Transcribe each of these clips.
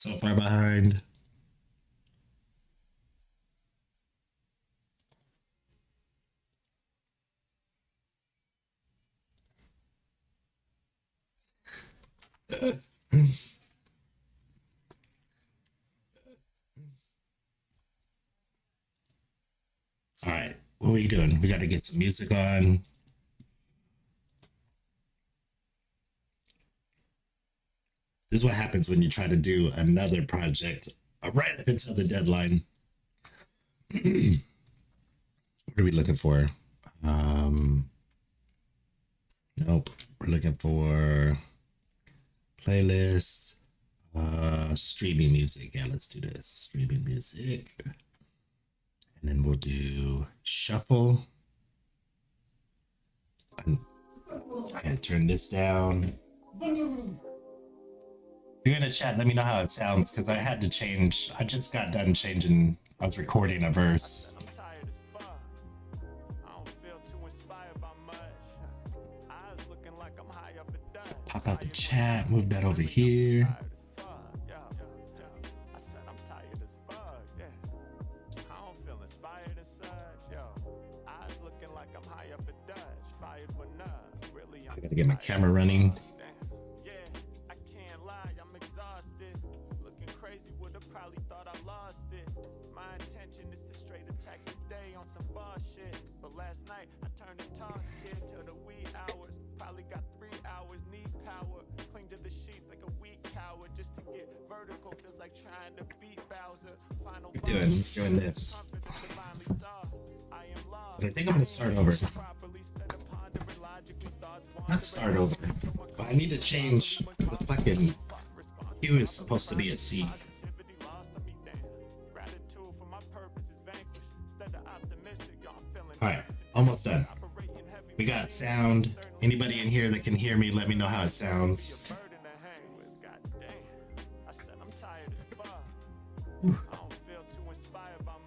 So far behind. All right, what are we doing? We got to get some music on. This is what happens when you try to do another project right up until the deadline. What are we looking for? Nope. We're looking for playlists, streaming music. Yeah, let's do this. Streaming music. And then we'll do shuffle. And I turn this down. If you're in the chat, let me know how it sounds because I had to change. I just got done changing. I was recording a verse. Pop out the chat, move that over here. I gotta get my camera running. Doing this. But I think I'm gonna start over. Not start over, but I need to change the fucking Q is supposed to be at C. Alright, almost done. We got sound. Anybody in here that can hear me, let me know how it sounds.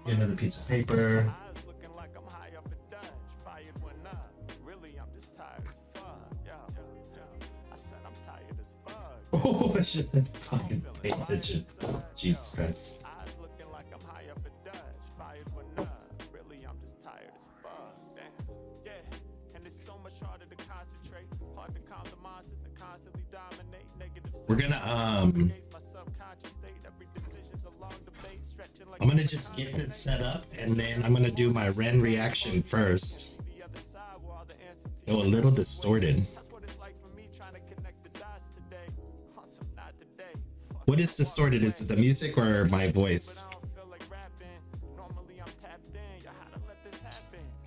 Get another piece of paper. Oh, I should have fucking paid attention. Jesus Christ. We're gonna I'm gonna just get it set up and then I'm gonna do my Ren reaction first. Go a little distorted. What is distorted? Is it the music or my voice?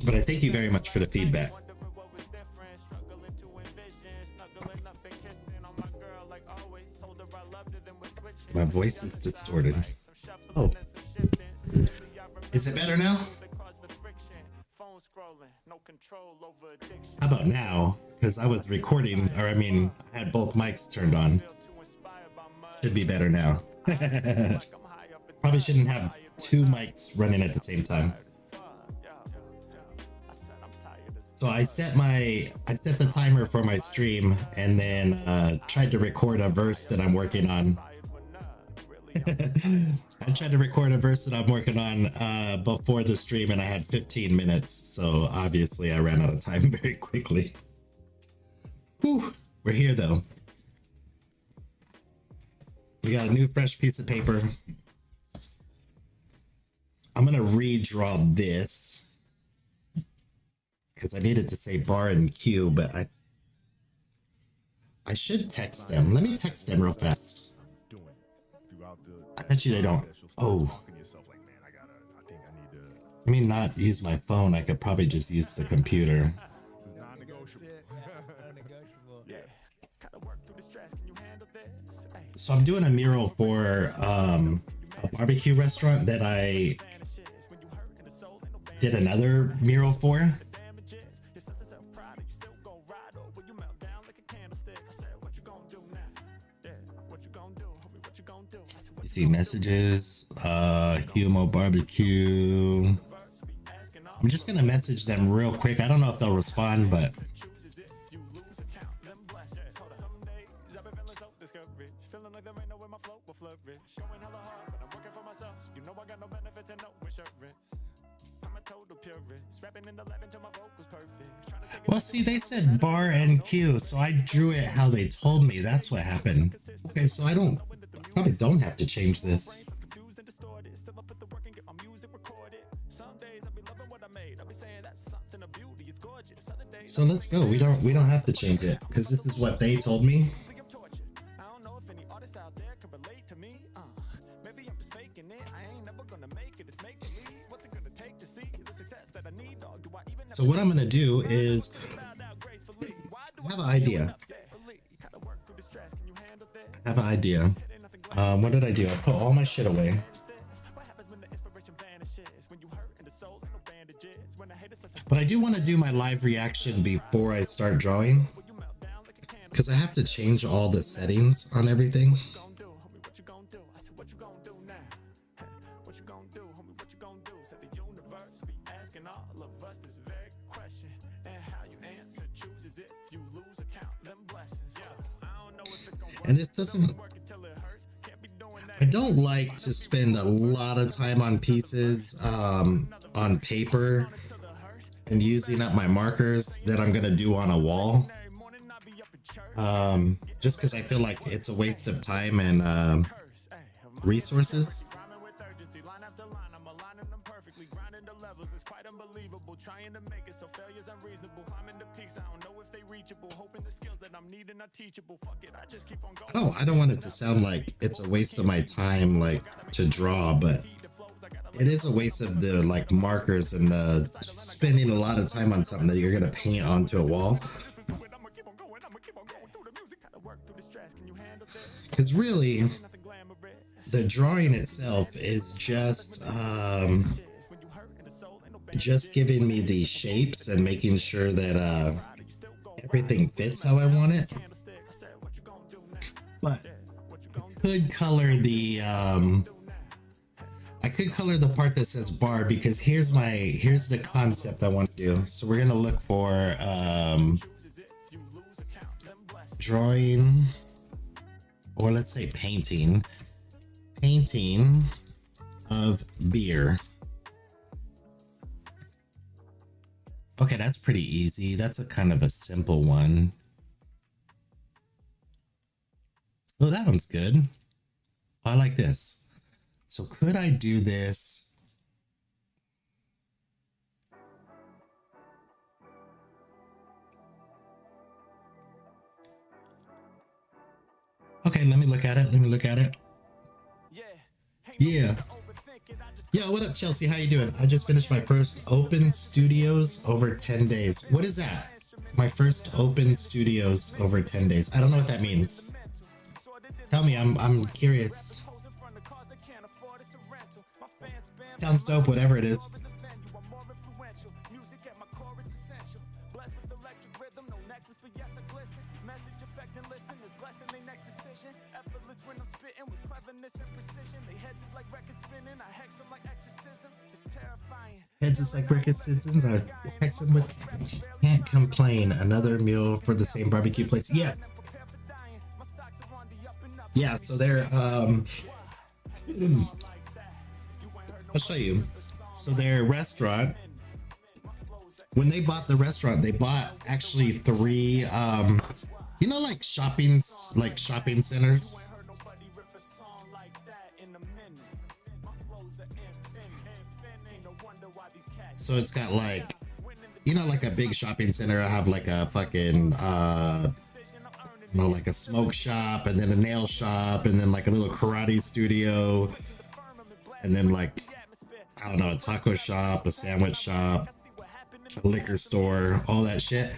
But I thank you very much for the feedback. My voice is distorted. Oh. Is it better now? How about now? Because I was recording, or I mean, I had both mics turned on. Should be better now. Probably shouldn't have two mics running at the same time. So I set the timer for my stream and then tried to record a verse that I'm working on. I tried to record a verse that I'm working on before the stream and I had 15 minutes. So obviously I ran out of time very quickly. Whew. We're here though. We got a new fresh piece of paper. I'm gonna redraw this because I needed to say bar and Q, but I should text them. Let me text them real fast. I bet you they don't. Oh. Let me not use my phone. I could probably just use the computer. So I'm doing a mural for a barbecue restaurant that I did another mural for. You see messages, Humo Barbecue. I'm just gonna message them real quick. I don't know if they'll respond, but Well, see, they said bar and Q, so I drew it how they told me. That's what happened. Okay, so I probably don't have to change this. So let's go. We don't have to change it because this is what they told me. So what I'm gonna do is I have an idea. What did I do? I put all my shit away. But I do want to do my live reaction before I start drawing, because I have to change all the settings on everything. And it doesn't, I don't like to spend a lot of time on pieces on paper and using up my markers that I'm gonna do on a wall, just because I feel like it's a waste of time and resources. I don't want it to sound like it's a waste of my time, like, to draw, but it is a waste of the like markers and spending a lot of time on something that you're gonna paint onto a wall. Because really, the drawing itself is just giving me the shapes and making sure that everything fits how I want it. But I could color the part that says bar, because here's the concept I want to do. So we're gonna look for drawing, or let's say painting of beer. Okay, that's pretty easy. That's a kind of a simple one. Oh, that one's good. I like this. So could I do this? Okay, let me look at it. Yeah. Yo, what up, Chelsea? How you doing? I just finished my first open studios over 10 days. What is that? My first open studios over 10 days. I don't know what that means. Tell me, I'm curious. Sounds dope, whatever it is. Heads is like record citizens. I hex them with can't complain. Another meal for the same barbecue place. Yeah. Yeah, so they're I'll show you. So their restaurant, when they bought the restaurant, they bought actually 3 you know, like shopping centers. So it's got like, you know, like a big shopping center. I have like a fucking you know, like a smoke shop, and then a nail shop, and then like a little karate studio, and then like, I don't know, a taco shop, a sandwich shop, a liquor store, all that shit.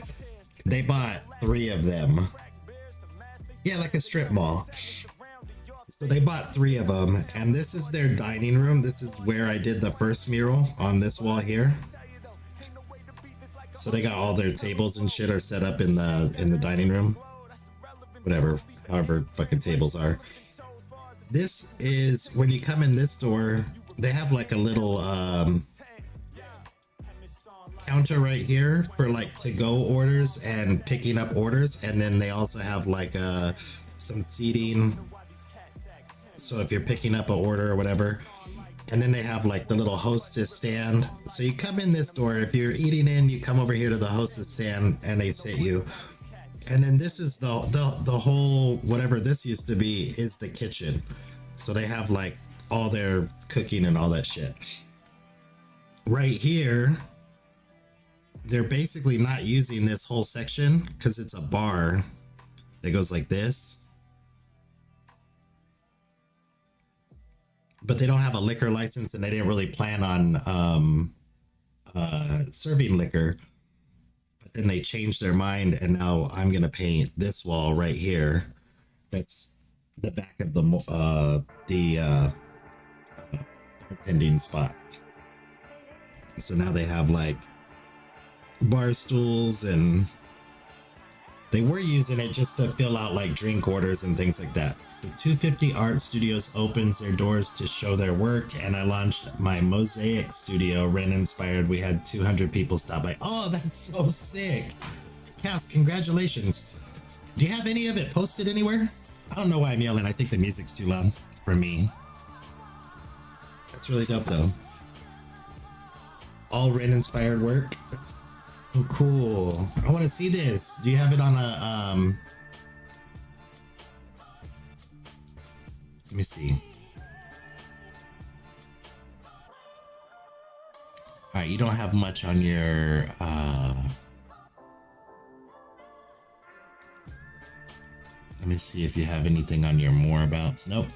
They bought 3 of them. Yeah, like a strip mall. So they bought 3 of them, and this is their dining room. This is where I did the first mural on this wall here. So they got all their tables and shit are set up in the dining room. Whatever, however fucking tables are. This is when you come in this door, they have like a little counter right here for like to-go orders and picking up orders, and then they also have like some seating. So if you're picking up an order or whatever, And then they have like the little hostess stand. So you come in this door. If you're eating in, you come over here to the hostess stand and they sit you. And then this is the whole, whatever this used to be, is the kitchen. So they have like all their cooking and all that shit. Right here, they're basically not using this whole section because it's a bar that goes like this. But they don't have a liquor license and they didn't really plan on serving liquor. But then they changed their mind and now I'm going to paint this wall right here. That's the back of the bartending spot. So now they have like bar stools, and they were using it just to fill out like drink orders and things like that. So 250 Art Studios opens their doors to show their work, and I launched my Mosaic Studio, Ren inspired. We had 200 people stop by. Oh, that's so sick. Cass, congratulations. Do you have any of it posted anywhere? I don't know why I'm yelling. I think the music's too loud for me. That's really dope though. All Ren inspired work. That's so cool. I want to see this. Do you have it on a let me see. All right, you don't have much on your let me see if you have anything on your more abouts. Nope.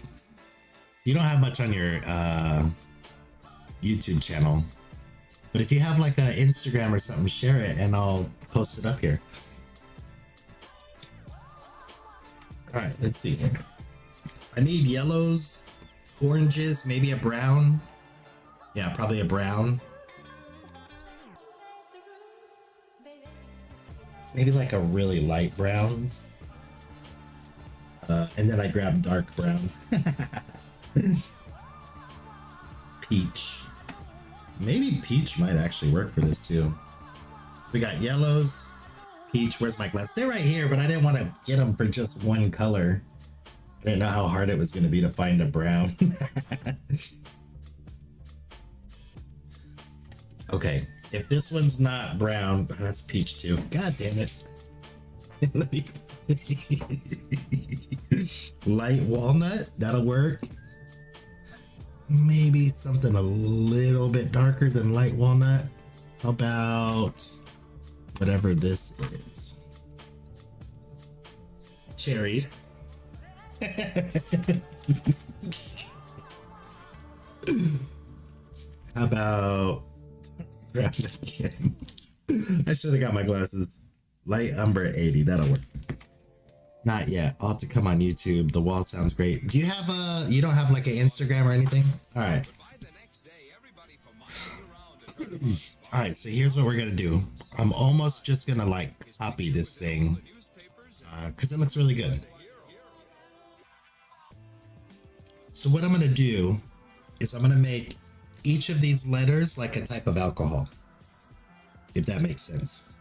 You don't have much on your YouTube channel. But if you have like an Instagram or something, share it and I'll post it up here. All right, let's see. I need yellows, oranges, maybe a brown. Yeah, probably a brown. Maybe like a really light brown. And then I grabbed dark brown. Peach. Maybe peach might actually work for this too. So we got yellows, peach. Where's my glass? They're right here, but I didn't want to get them for just one color. I didn't know how hard it was going to be to find a brown. Okay, if this one's not brown, that's peach too. God damn it. Light walnut, that'll work. Maybe something a little bit darker than light walnut. How about whatever this is? Cherry. How about brown again? I should have got my glasses. Light umber 80, that'll work. Not yet. I'll have to come on YouTube. The wall sounds great. Do you have you don't have like an Instagram or anything? All right. All right, so here's what we're gonna do. I'm almost just gonna like copy this thing because it looks really good. So what I'm gonna do is I'm gonna make each of these letters like a type of alcohol, if that makes sense.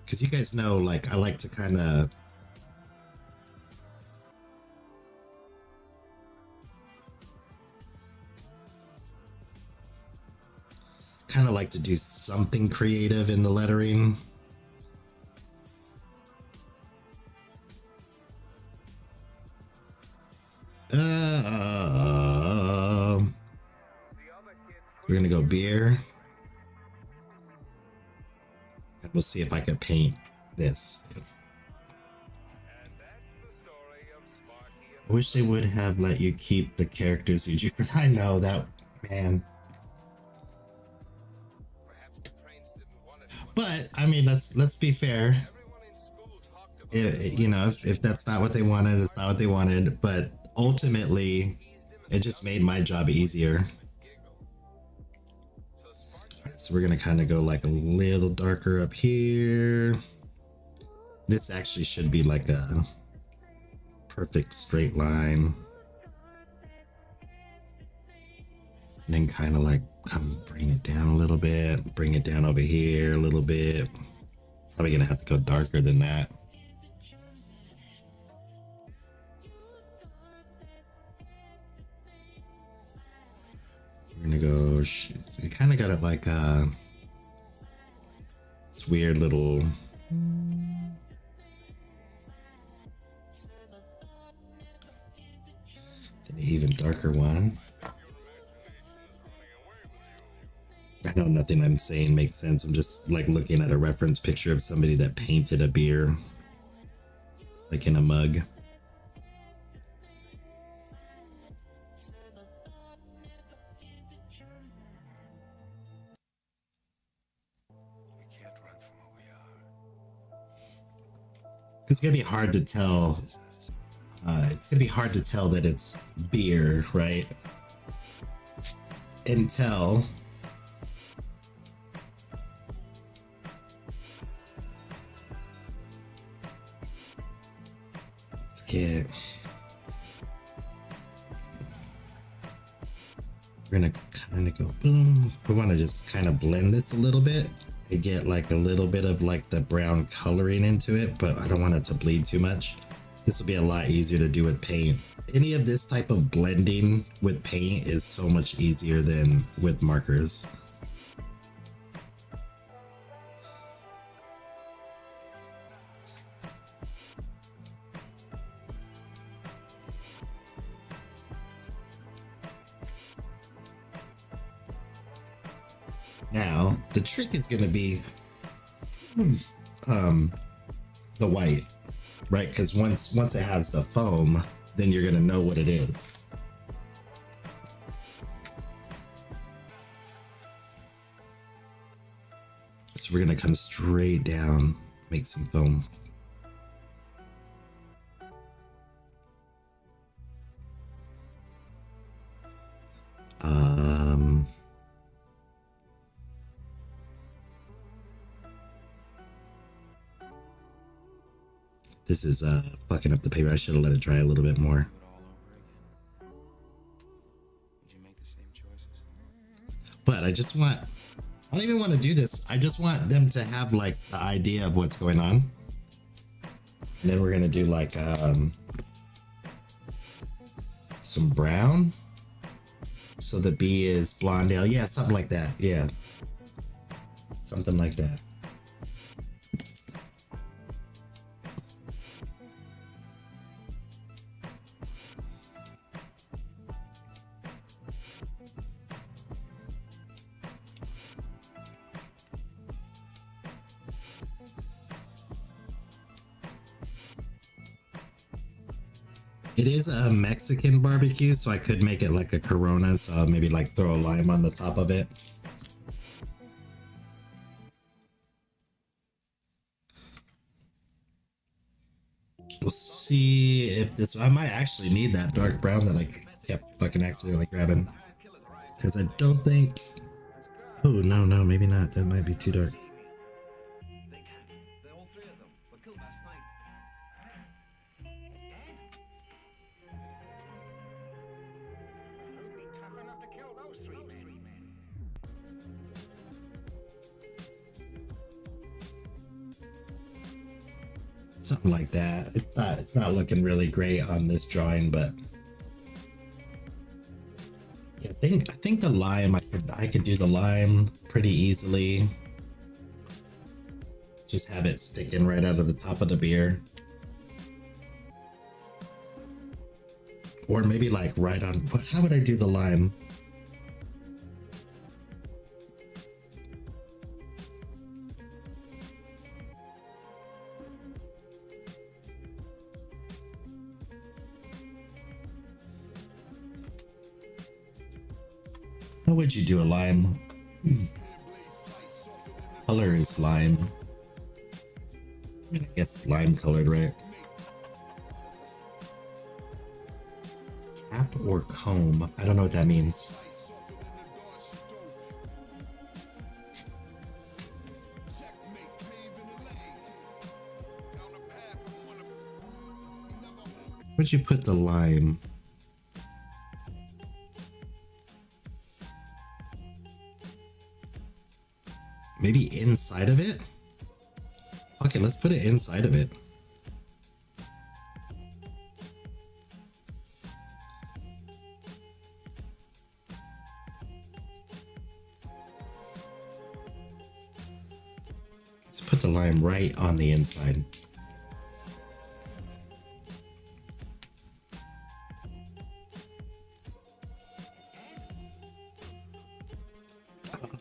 Because you guys know, like, I like to kind of like to do something creative in the lettering. We're gonna go beer. We'll see if I can paint this. I wish they would have let you keep the characters you drew. I know that, man. But I mean, let's be fair. You know, if that's not what they wanted, it's not what they wanted. But ultimately, it just made my job easier. So we're gonna kind of go like a little darker up here. This actually should be like a perfect straight line. And then kind of like come bring it down a little bit, bring it down over here a little bit. Probably gonna have to go darker than that. We're gonna go. You kind of got it like this weird little. An even darker one. I know nothing I'm saying makes sense. I'm just like looking at a reference picture of somebody that painted a beer like in a mug. It's gonna be hard to tell. It's gonna be hard to tell that it's beer, right? Until let's get. We're gonna kind of go boom. We want to just kind of blend this a little bit and get like a little bit of like the brown coloring into it, but I don't want it to bleed too much. This will be a lot easier to do with paint. Any of this type of blending with paint is so much easier than with markers. Now, the trick is going to be the white, right? Because once it has the foam, then you're going to know what it is. So we're going to come straight down, make some foam. This is fucking up the paper. I should have let it dry a little bit more. But I just want, I don't even want to do this. I just want them to have like the idea of what's going on. And then we're going to do like some brown. So the B is blonde ale. Yeah, something like that. Yeah. Something like that. It is a Mexican barbecue, so I could make it like a Corona, so I'll maybe like throw a lime on the top of it. We'll see if this, I might actually need that dark brown that I kept fucking accidentally grabbing. Because I don't think, oh no, maybe not, that might be too dark. Something like that. It's not looking really great on this drawing, but yeah, I think the lime, I could do the lime pretty easily. Just have it sticking right out of the top of the beer. Or maybe like right on, how would I do the lime? How would you do a lime? Color is lime. I guess lime colored, right? Cap or comb? I don't know what that means. Where'd you put the lime? Maybe inside of it? Okay, let's put it inside of it. Let's put the lime right on the inside.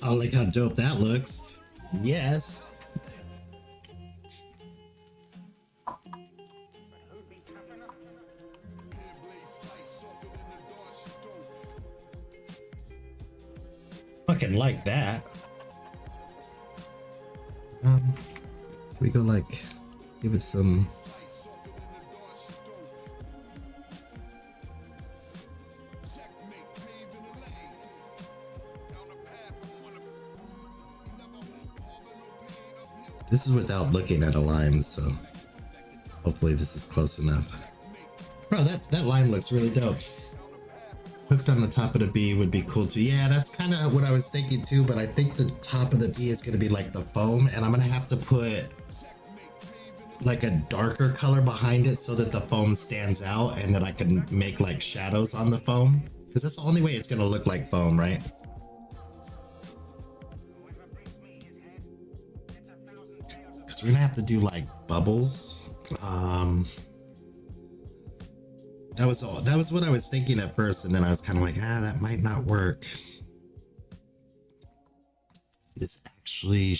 Oh, look how dope that looks. Yes. Fucking like that. We go like, give it some. This is without looking at a lime, so hopefully this is close enough. Bro, that lime looks really dope. Hooked on the top of the B would be cool too. Yeah, that's kind of what I was thinking too, but I think the top of the B is going to be like the foam, and I'm going to have to put like a darker color behind it so that the foam stands out and that I can make like shadows on the foam. Because that's the only way it's going to look like foam, right? Because we're going to have to do like bubbles. That was what I was thinking at first, and then I was kind of like, that might not work. This actually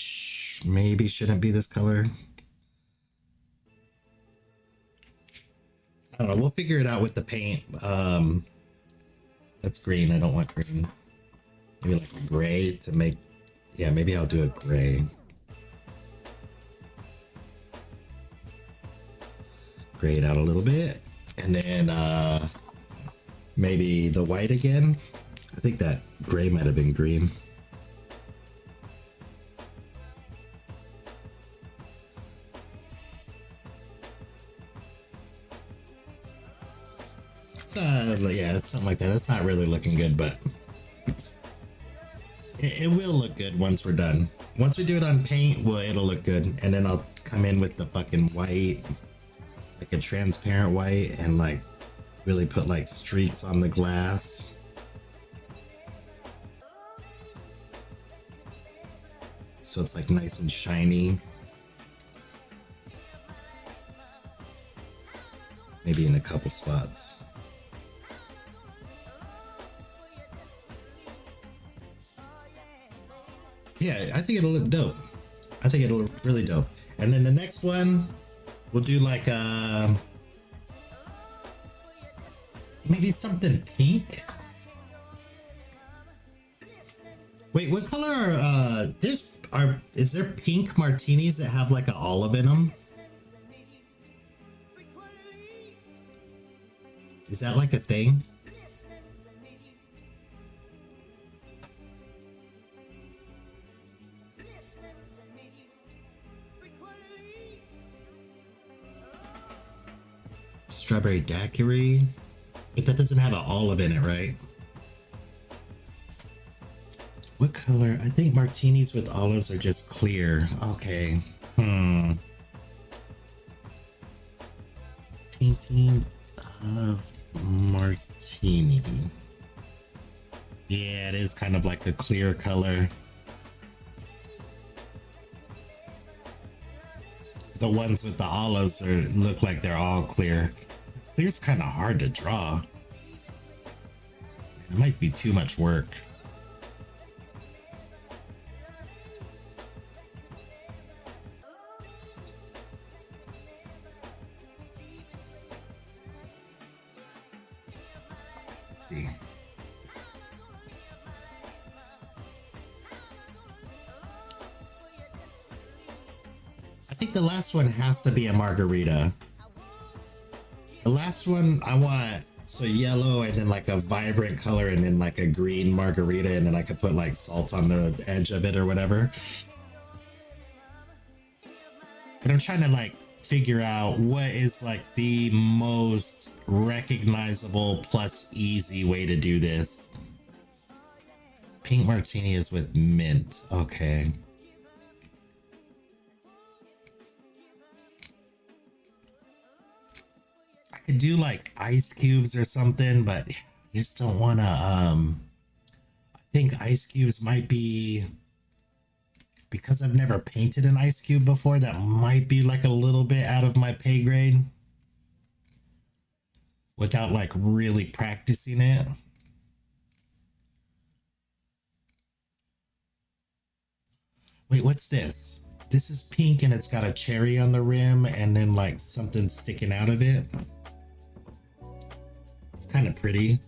maybe shouldn't be this color. I don't know, we'll figure it out with the paint. That's green, I don't want green. Maybe like a gray to make, yeah, maybe I'll do a gray. Gray it out a little bit. And then maybe the white again. I think that gray might have been green. So yeah, it's something like that. It's not really looking good, but it will look good once we're done. Once we do it on paint, well, it'll look good. And then I'll come in with the fucking white, like a transparent white, and like really put like streaks on the glass. So it's like nice and shiny. Maybe in a couple spots. Yeah, I think it'll look dope. I think it'll look really dope. And then the next one, we'll do like maybe something pink. Wait, what color are is there pink martinis that have like an olive in them? Is that like a thing? Strawberry daiquiri, but that doesn't have an olive in it, right? What color? I think martinis with olives are just clear. Okay. Painting of martini. Yeah, it is kind of like a clear color. The ones with the olives look like they're all clear. Clear's kind of hard to draw. It might be too much work. Let's see. I think the last one has to be a margarita. The last one I want so yellow and then like a vibrant color and then like a green margarita, and then I could put like salt on the edge of it or whatever. But I'm trying to like figure out what is like the most recognizable plus easy way to do this. Pink martini is with mint. Okay. Could do like ice cubes or something, but I just don't want to I think ice cubes might be because I've never painted an ice cube before, that might be like a little bit out of my pay grade without like really practicing it. Wait, what's this? This is pink and it's got a cherry on the rim and then like something sticking out of it. It's kind of pretty.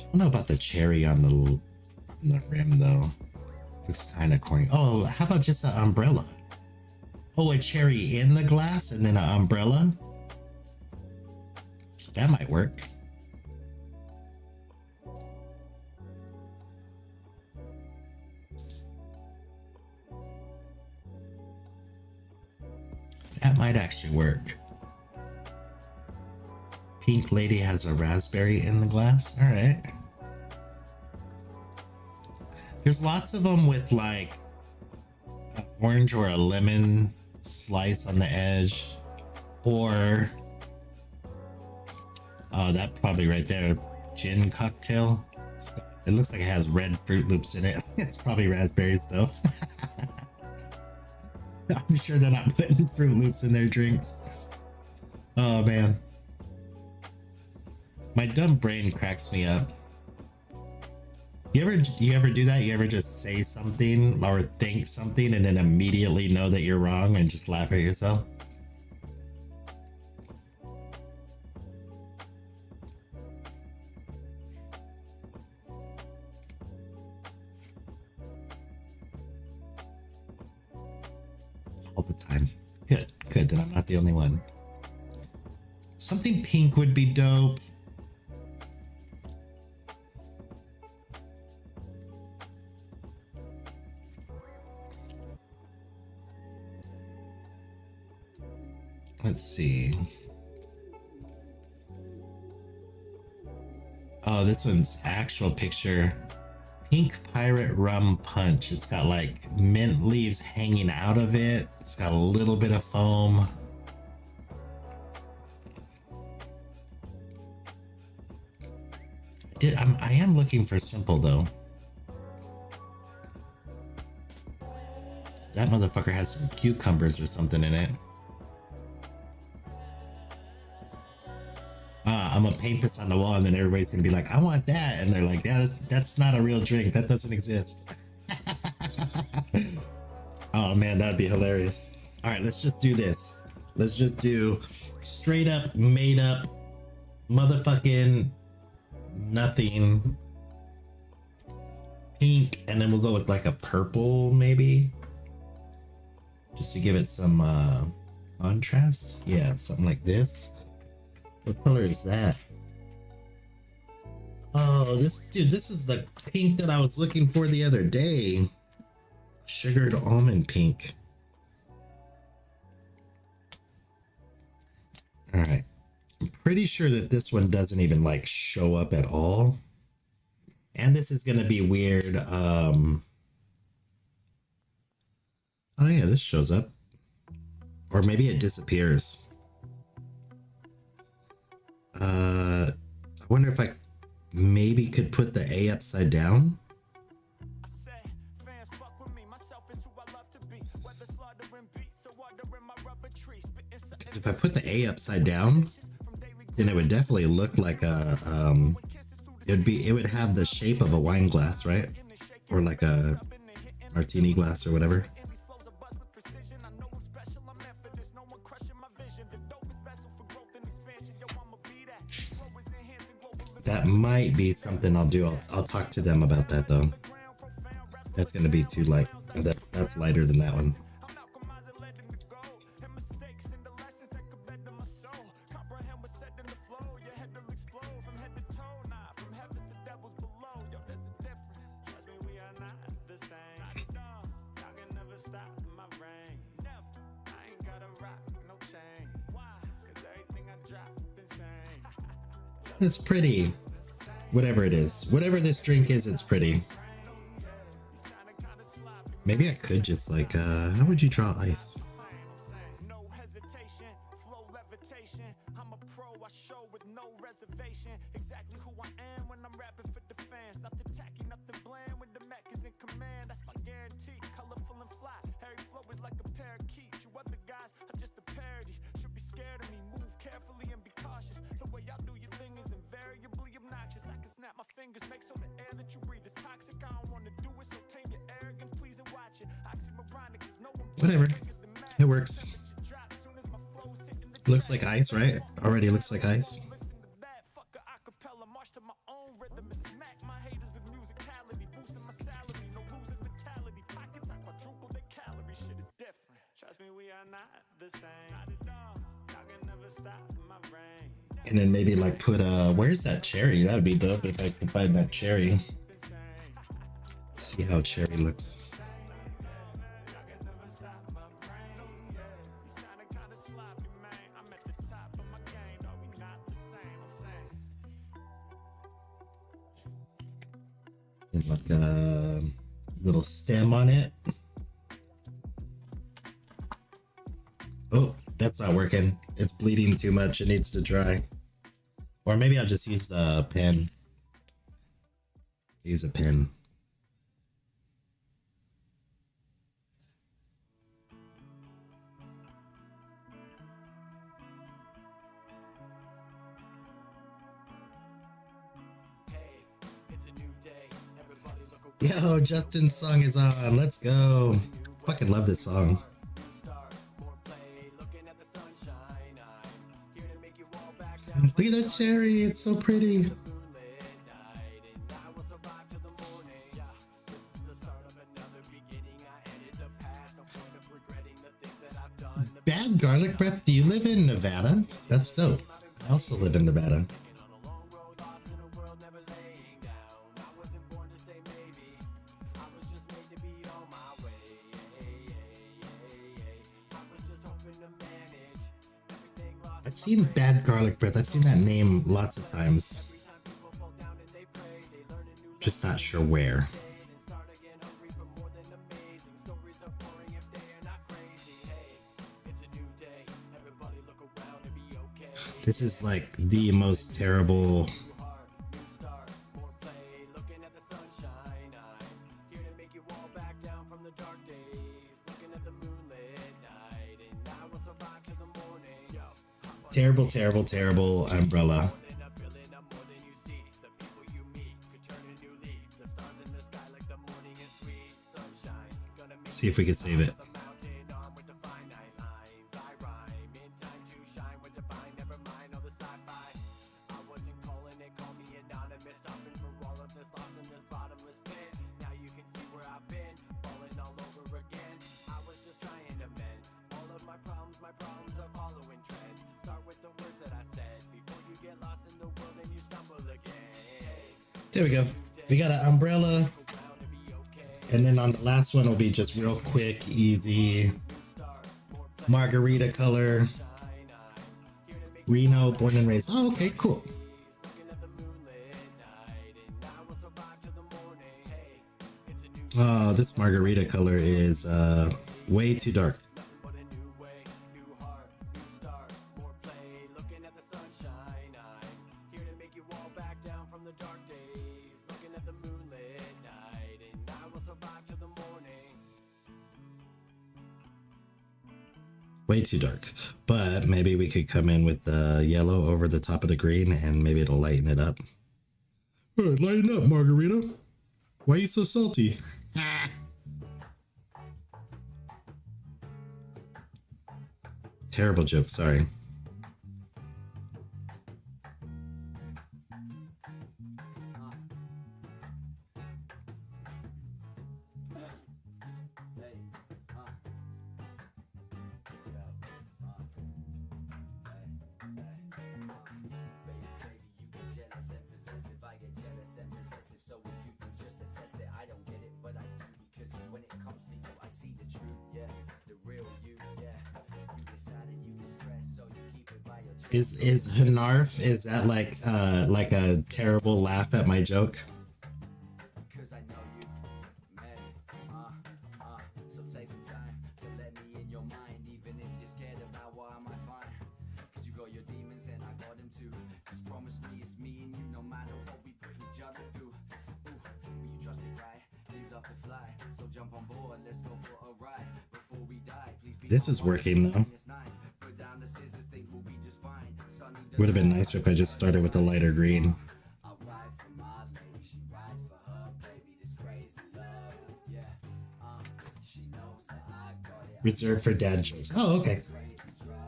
I don't know about the cherry on the rim though. Looks kind of corny. Oh, how about just an umbrella? Oh, a cherry in the glass and then an umbrella? That might work. That might actually work. Pink lady has a raspberry in the glass. All right. There's lots of them with like an orange or a lemon slice on the edge, or oh, that probably right there, gin cocktail. It looks like it has red Fruit Loops in it. It's probably raspberries though. I'm sure they're not putting Fruit Loops in their drinks. Oh man. My dumb brain cracks me up. You ever do that? You ever just say something or think something and then immediately know that you're wrong and just laugh at yourself? All the time. Good, good that I'm not the only one. Something pink would be dope. Let's see. Oh, this one's actual picture. Pink Pirate Rum Punch. It's got like mint leaves hanging out of it. It's got a little bit of foam. I am looking for simple though. That motherfucker has some cucumbers or something in it. I'm gonna paint this on the wall and then everybody's gonna be like, I want that. And they're like, yeah, that's not a real drink. That doesn't exist. Oh man, that'd be hilarious. All right, let's just do this. Let's just do straight up, made up, motherfucking nothing. Pink, and then we'll go with like a purple maybe. Just to give it some contrast. Yeah, something like this. What color is that? Oh, this is the pink that I was looking for the other day. Sugared almond pink. All right. I'm pretty sure that this one doesn't even like show up at all. And this is going to be weird. Oh yeah, this shows up. Or maybe it disappears. I wonder if I maybe could put the A upside down. If I put the A upside down, then it would definitely look like a it would have the shape of a wine glass, right? Or like a martini glass or whatever. That might be something I'll do. I'll talk to them about that though. That's gonna be too light. That's lighter than that one. It's pretty. Whatever it is. Whatever this drink is, it's pretty. Maybe I could just like, how would you draw ice? nothing tacky, nothing bland. When the Mac is in command, that's my guarantee. Colorful and fly, Harry Flow is like a parakeet. You other guys are just a parody. Should be scared of me, move carefully and be cautious. The way y'all do your thing is invariably obnoxious. I can snap my fingers, make so the air that you breathe is toxic. I don't wanna do it, so tame your arrogance, please, and watch it. Oxymoronic is no one. Whatever. It works. Looks like ice, right? Already looks like ice. And then maybe like put where's that cherry? That would be dope if I could find that cherry. See how cherry looks. And like a little stem on it. Oh, that's not working. It's bleeding too much. It needs to dry. Or maybe I'll just use the pen. Use a pen. Yo, Justin's song is on. Let's go. Fucking love this song. Look at that cherry. It's so pretty. Bad garlic breath. Do you live in Nevada? That's dope. I also live in Nevada. I've seen Bad Garlic Breath. I've seen that name lots of times. Just not sure where. This is like the most terrible. Terrible, terrible, terrible umbrella. See if we can save it. There we go. We got an umbrella. And then on the last one will be just real quick, easy. Margarita color. Reno, born and raised. Oh, okay, cool. Oh, this margarita color is way too dark. Way too dark, but maybe we could come in with the yellow over the top of the green and maybe it'll lighten it up. All right, lighten up, Margarita. Why are you so salty? Terrible joke, sorry. Is Hanarf, is that like a terrible laugh at my joke? This is working though. Would have been nicer if I just started with a lighter green. Reserved for dad jokes. Oh, okay.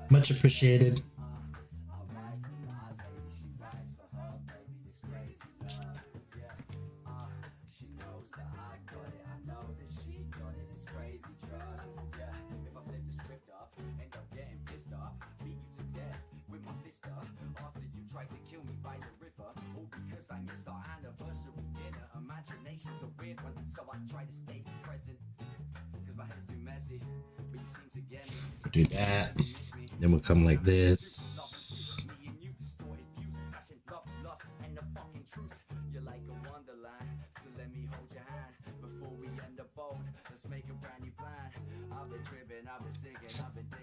Much appreciated. Do that, then we'll come like this.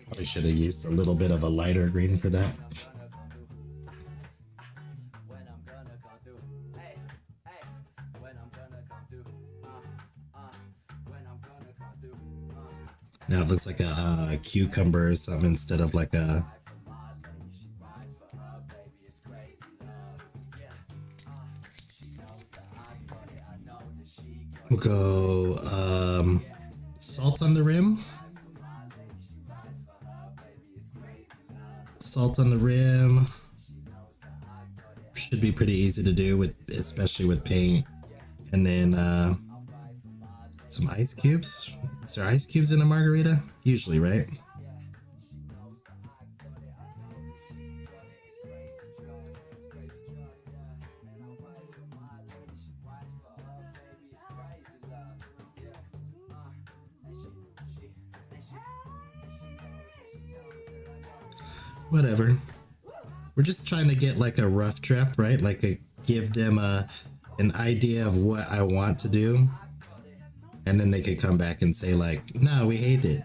Probably should have used a little bit of a lighter green for that. Now it looks like a cucumber or something instead of like a... We'll go salt on the rim. Salt on the rim. Should be pretty easy to do, with especially with paint. And then some ice cubes. Is there ice cubes in a margarita? Usually, right? Whatever. We're just trying to get like a rough draft, right? Like give them an idea of what I want to do. And then they could come back and say like, no, we hate it.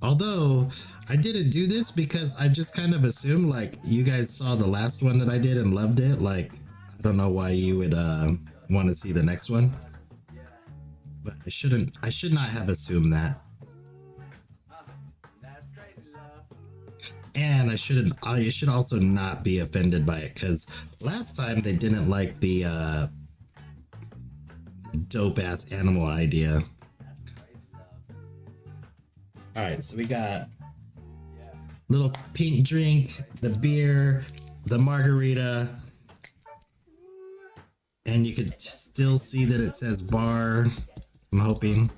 Although I didn't do this because I just kind of assumed like you guys saw the last one that I did and loved it. Like, I don't know why you would want to see the next one. But I should not have assumed that. And I should also not be offended by it, because last time they didn't like the dope ass animal idea. All right, so we got little pink drink, the beer, the margarita, and you could still see that it says bar. I'm hoping,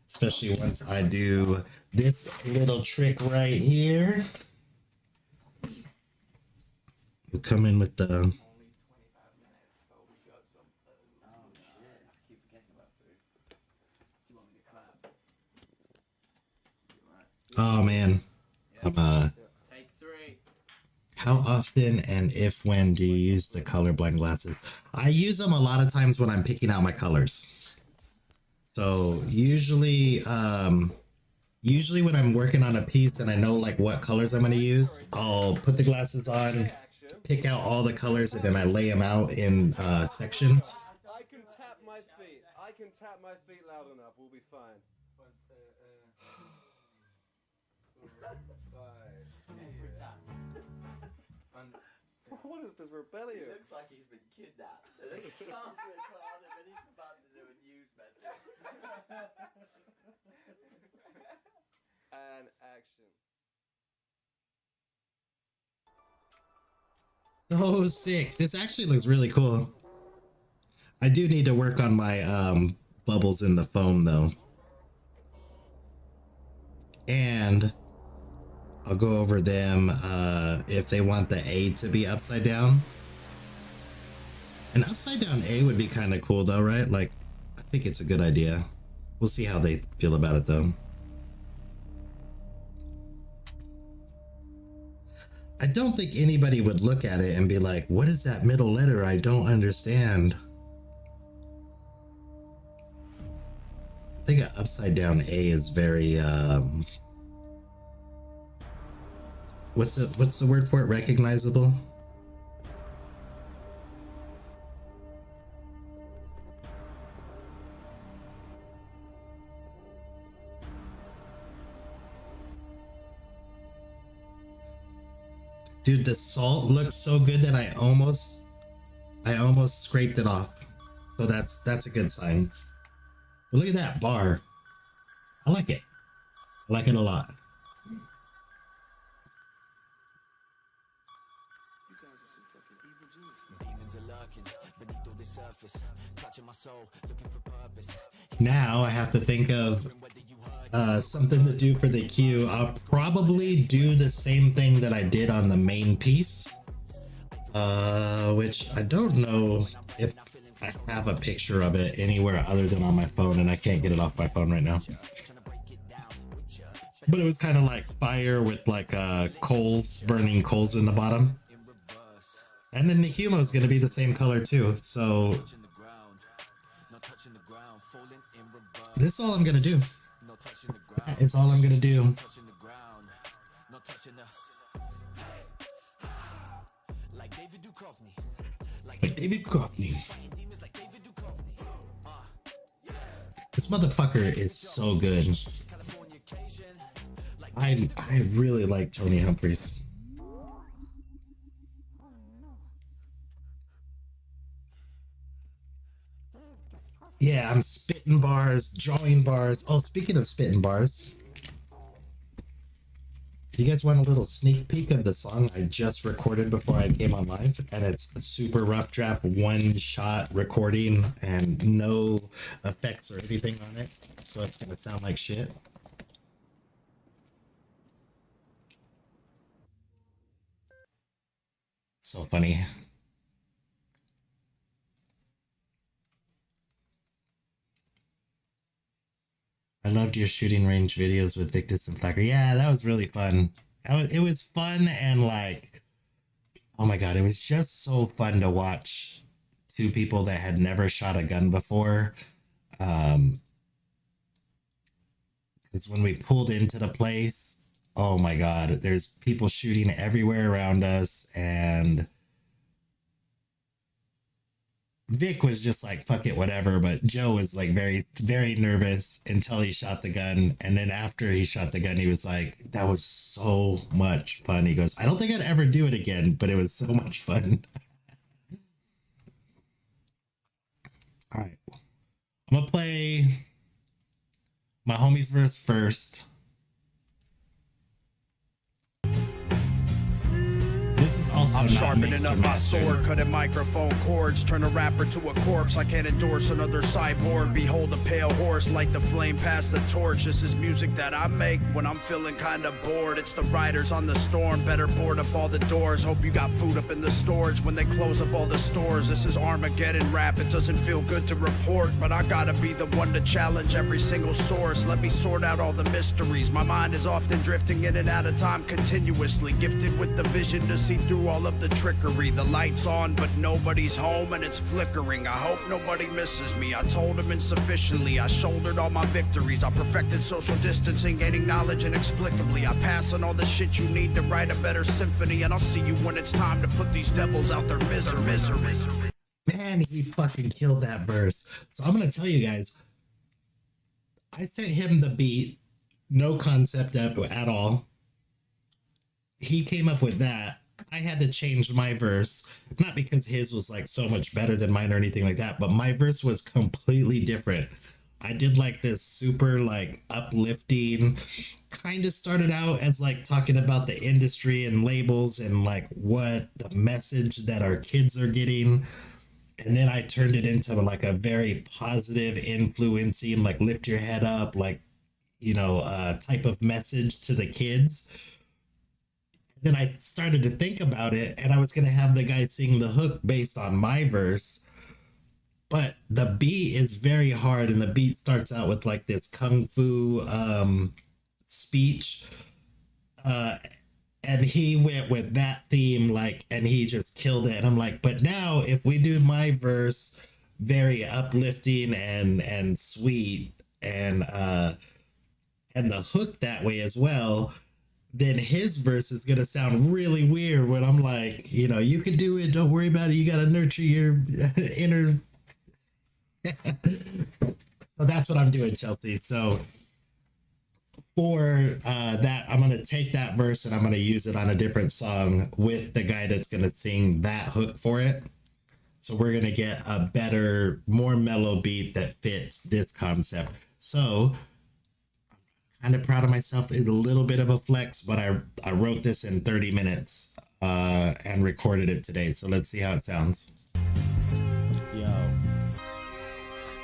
especially once I do this little trick right here. We'll come in with the... Oh man, Take 3. How often and if when do you use the colorblind glasses? I use them a lot of times when I'm picking out my colors. So usually when I'm working on a piece and I know like what colors I'm going to use, I'll put the glasses on, pick out all the colors, and then I lay them out in sections. I can tap my feet. I can tap my feet loud enough. We'll be fine. What is this rebellion? It looks like he's been kidnapped. They transferred card him and he's about to do a news message. And action. Oh, sick. This actually looks really cool. I do need to work on my bubbles in the foam though. And I'll go over them if they want the A to be upside down. An upside down A would be kind of cool though, right? Like, I think it's a good idea. We'll see how they feel about it though. I don't think anybody would look at it and be like, what is that middle letter? I don't understand. I think an upside down A is very, what's the word for it? Recognizable? Dude, the salt looks so good that I almost scraped it off. So that's a good sign. But look at that bar. I like it. I like it a lot. Now I have to think of something to do for the queue. I'll probably do the same thing that I did on the main piece, which I don't know if I have a picture of it anywhere other than on my phone, and I can't get it off my phone right now. But it was kind of like fire with like coals, burning coals in the bottom. And then the Humo is going to be the same color too. So this is all I'm going to do. That is all I'm going to do. Like David Duchovny. This motherfucker is so good. I really like Tony Humphries. Yeah, I'm spitting bars, drawing bars. Oh, speaking of spitting bars, you guys want a little sneak peek of the song I just recorded before I came on live? And it's a super rough draft, one shot recording and no effects or anything on it. So it's going to sound like shit. So funny. I loved your shooting range videos with Victus and Thacker. Yeah, that was really fun. It was fun, and like, oh my god, it was just so fun to watch two people that had never shot a gun before. Because when we pulled into the place, oh my god, there's people shooting everywhere around us, and Vic was just like, fuck it, whatever. But Joe was like very, very nervous until he shot the gun. And then after he shot the gun, he was like, that was so much fun. He goes, I don't think I'd ever do it again, but it was so much fun. All right. I'm going to play my homie's verse first. I'm sharpening up my sword, cutting microphone cords, turn a rapper to a corpse. I can't endorse another cyborg. Behold a pale horse, light the flame past the torch. This is music that I make when I'm feeling kinda bored. It's the riders on the storm, better board up all the doors. Hope you got food up in the storage when they close up all the stores. This is Armageddon rap, it doesn't feel good to report, but I gotta be the one to challenge every single source. Let me sort out all the mysteries. My mind is often drifting in and out of time continuously. Gifted with the vision to see through all of the trickery. The lights on but nobody's home and it's flickering. I hope nobody misses me. I told them insufficiently. I shouldered all my victories. I perfected social distancing, gaining knowledge inexplicably. I pass on all the shit you need to write a better symphony. And I'll see you when it's time to put these devils out their misery. Man, he fucking killed that verse. So I'm gonna tell you guys, I sent him the beat, no concept at all. He came up with that. I had to change my verse, not because his was like so much better than mine or anything like that, but my verse was completely different. I did like this super like uplifting, kind of started out as like talking about the industry and labels and like what the message that our kids are getting. And then I turned it into like a very positive, influencing, like lift your head up, like, you know, type of message to the kids. Then I started to think about it, and I was going to have the guy sing the hook based on my verse. But the beat is very hard, and the beat starts out with like this kung fu speech. And he went with that theme, like, and he just killed it. And I'm like, but now if we do my verse, very uplifting and sweet, and the hook that way as well, then his verse is gonna sound really weird when I'm like, you know, you can do it, don't worry about it, you gotta nurture your inner. So that's what I'm doing, Chelsea. So for that, I'm gonna take that verse and I'm gonna use it on a different song with the guy that's gonna sing that hook for it. So we're gonna get a better, more mellow beat that fits this concept. So I'm kind of proud of myself. It's a little bit of a flex, but I wrote this in 30 minutes and recorded it today. So let's see how it sounds. Yo.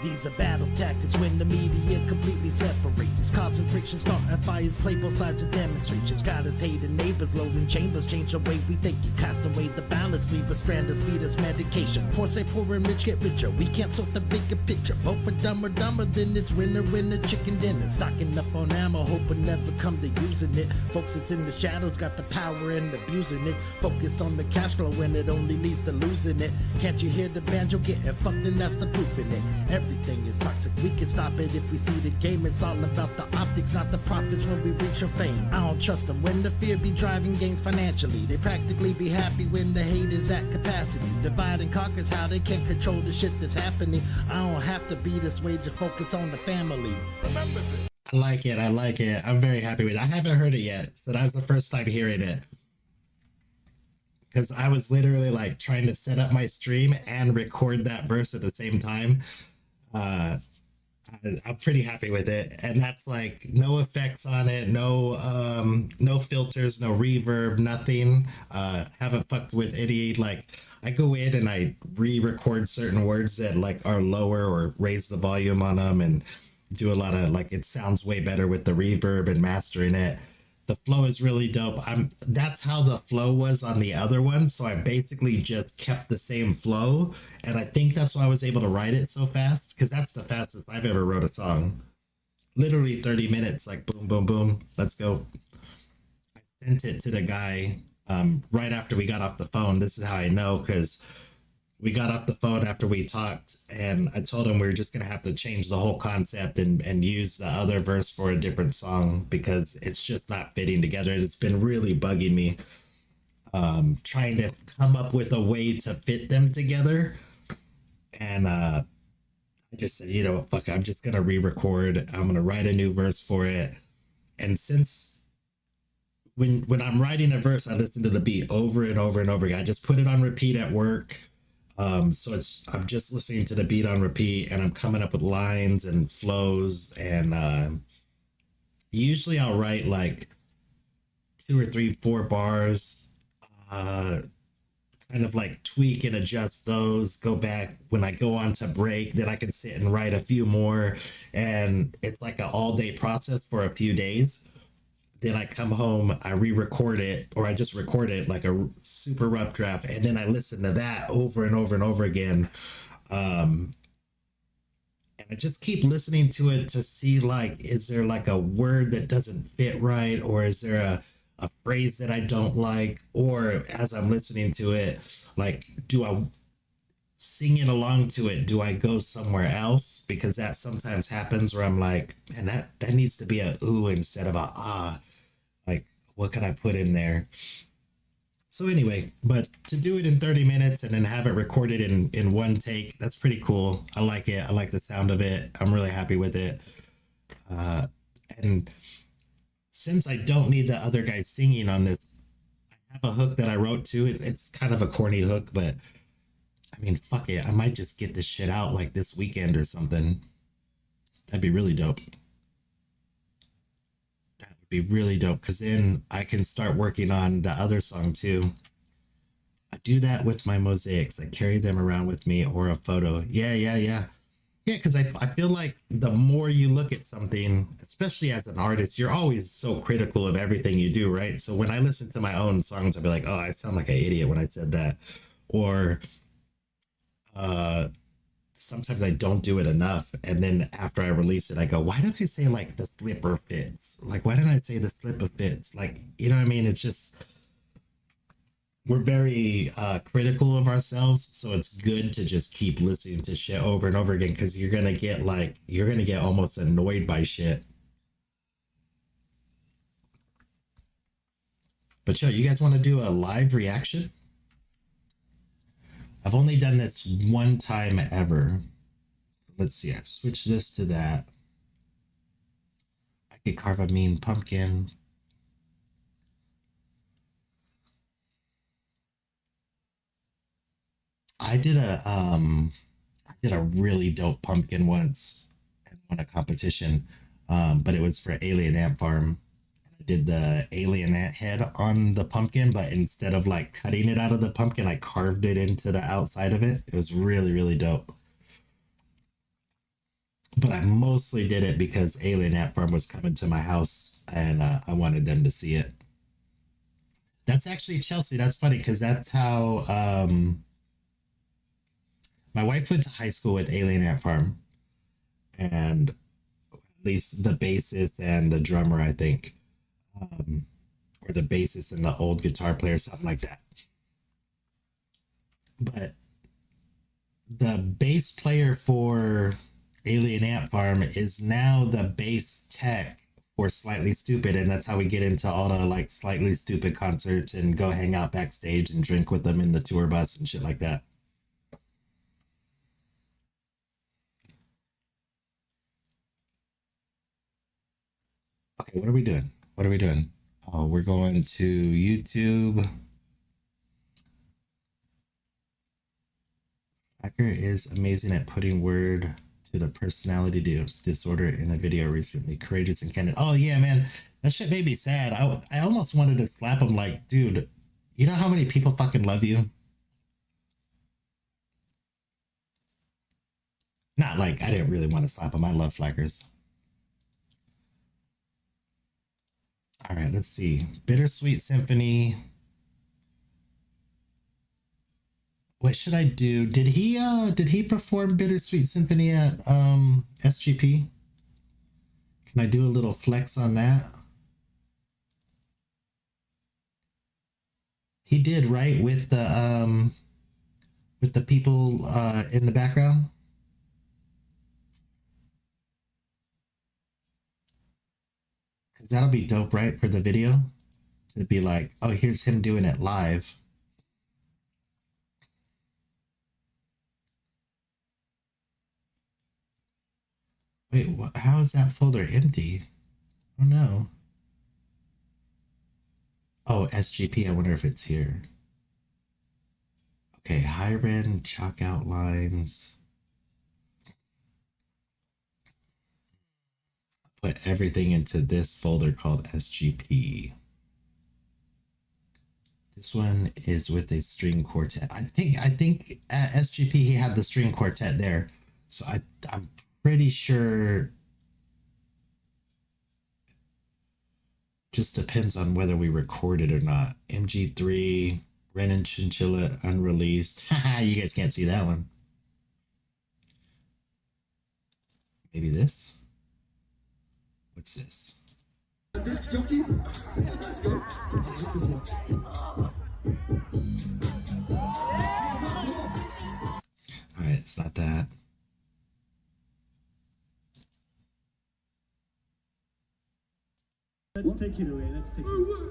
These are battle tactics when the media completely separates. It's causing friction, starting fires, play both sides to demonstrate. Just got us hating neighbors, loading chambers, change the way we think. You cast away the balance, leave us stranded, feed us medication. Poor say poor and rich get richer. We can't sort the bigger picture. Both are dumber, then it's winner, chicken dinner. Stocking up on ammo, hoping never come to using it. Folks, it's in the shadows, got the power and abusing it. Focus on the cash flow when it only leads to losing it. Can't you hear the banjo getting fucked, and that's the proof in it. Everything is toxic, we can stop it if we see the game. It's all about the optics, not the profits when we reach your fame. I don't trust them when the fear be driving gains financially. They practically be happy when the hate is at capacity. Divide and conquer's how they can't control the shit that's happening. I don't have to be this way, just focus on the family. Remember this. I like it. I like it. I'm very happy with it. I haven't heard it yet, so that's the first time hearing it. Because I was literally like trying to set up my stream and record that verse at the same time. I'm pretty happy with it, and that's like no effects on it, no filters, no reverb, nothing. Haven't fucked with any, like, I go in and I re-record certain words that like are lower or raise the volume on them and do a lot of, like, it sounds way better with the reverb and mastering it. The flow is really dope. That's how the flow was on the other one, so I basically just kept the same flow, and I think that's why I was able to write it so fast, because that's the fastest I've ever wrote a song. Literally 30 minutes, like boom, boom, boom, let's go. I sent it to the guy right after we got off the phone. This is how I know, because we got off the phone after we talked, and I told him we were just gonna have to change the whole concept and use the other verse for a different song because it's just not fitting together. It's been really bugging me, trying to come up with a way to fit them together. And I just said, you know, fuck, I'm just gonna re-record. I'm gonna write a new verse for it. And since when I'm writing a verse, I listen to the beat over and over and over again. I just put it on repeat at work. So I'm just listening to the beat on repeat, and I'm coming up with lines and flows, and usually I'll write like 2 or 3, 4 bars, kind of like tweak and adjust those, go back when I go on to break, then I can sit and write a few more, and it's like an all-day process for a few days. Then I come home, I re-record it, or I just record it like a super rough draft, and then I listen to that over and over and over again. And I just keep listening to it to see, like, is there like a word that doesn't fit right, or is there a phrase that I don't like, or as I'm listening to it, like, do I sing it along to it? Do I go somewhere else? Because that sometimes happens where I'm like, man, that needs to be a ooh instead of a ah. Like, what can I put in there? So anyway, but to do it in 30 minutes and then have it recorded in one take, that's pretty cool. I like it. I like the sound of it. I'm really happy with it. And since I don't need the other guy singing on this, I have a hook that I wrote too. It's kind of a corny hook, but I mean, fuck it. I might just get this shit out like this weekend or something. That'd be really dope. Be really dope, because then I can start working on the other song too. I do that with my mosaics. I carry them around with me, or a photo. Yeah, because I feel like the more you look at something, especially as an artist, you're always so critical of everything you do, right? So when I listen to my own songs, I'll be like, oh, I sound like an idiot when I said that. Or sometimes I don't do it enough, and then after I release it, I go, why did I say like the slipper fits? Like, why didn't I say the slipper fits? Like, you know what I mean? It's just, we're very critical of ourselves, so it's good to just keep listening to shit over and over again, because you're gonna get almost annoyed by shit. But yo, you guys want to do a live reaction? I've only done this one time ever. Let's see, I switch this to that. I could carve a mean pumpkin. I did a really dope pumpkin once and won a competition. But it was for Alien Ant Farm. I did the alien ant head on the pumpkin, but instead of like cutting it out of the pumpkin, I carved it into the outside of it. It was really, really dope. But I mostly did it because Alien Ant Farm was coming to my house and I wanted them to see it. That's actually Chelsea. That's funny because that's how my wife went to high school with Alien Ant Farm, and at least the bassist and the drummer, I think, or the bassist and the old guitar player, something like that. But the bass player for Alien Ant Farm is now the bass tech for Slightly Stupid, and that's how we get into all the like Slightly Stupid concerts and go hang out backstage and drink with them in the tour bus and shit like that. Okay, what are we doing? What are we doing? Oh, we're going to YouTube. Hacker is amazing at putting word to the personality disorder in a video recently. Courageous and candid. Oh yeah, man, that shit made me sad. I almost wanted to slap him. Like, dude, you know how many people fucking love you? Not like I didn't really want to slap him. I love flaggers. All right, let's see. Bittersweet Symphony. What should I do? Did he perform Bittersweet Symphony at SGP? Can I do a little flex on that? He did, right? With the people in the background. Cause that'll be dope, right? For the video. To be like, oh, here's him doing it live. Wait, how is that folder empty? Oh no. Oh, SGP, I wonder if it's here. Okay, high-ren, chalk outlines. Put everything into this folder called SGP. This one is with a string quartet. I think at SGP he had the string quartet there. So I'm pretty sure. Just depends on whether we record it or not. MG3, Ren and Chinchilla, unreleased. Haha, you guys can't see that one. Maybe this? What's this? Disc jockey. Let's go. Alright, it's not that. Let's take it away. Let's take it away.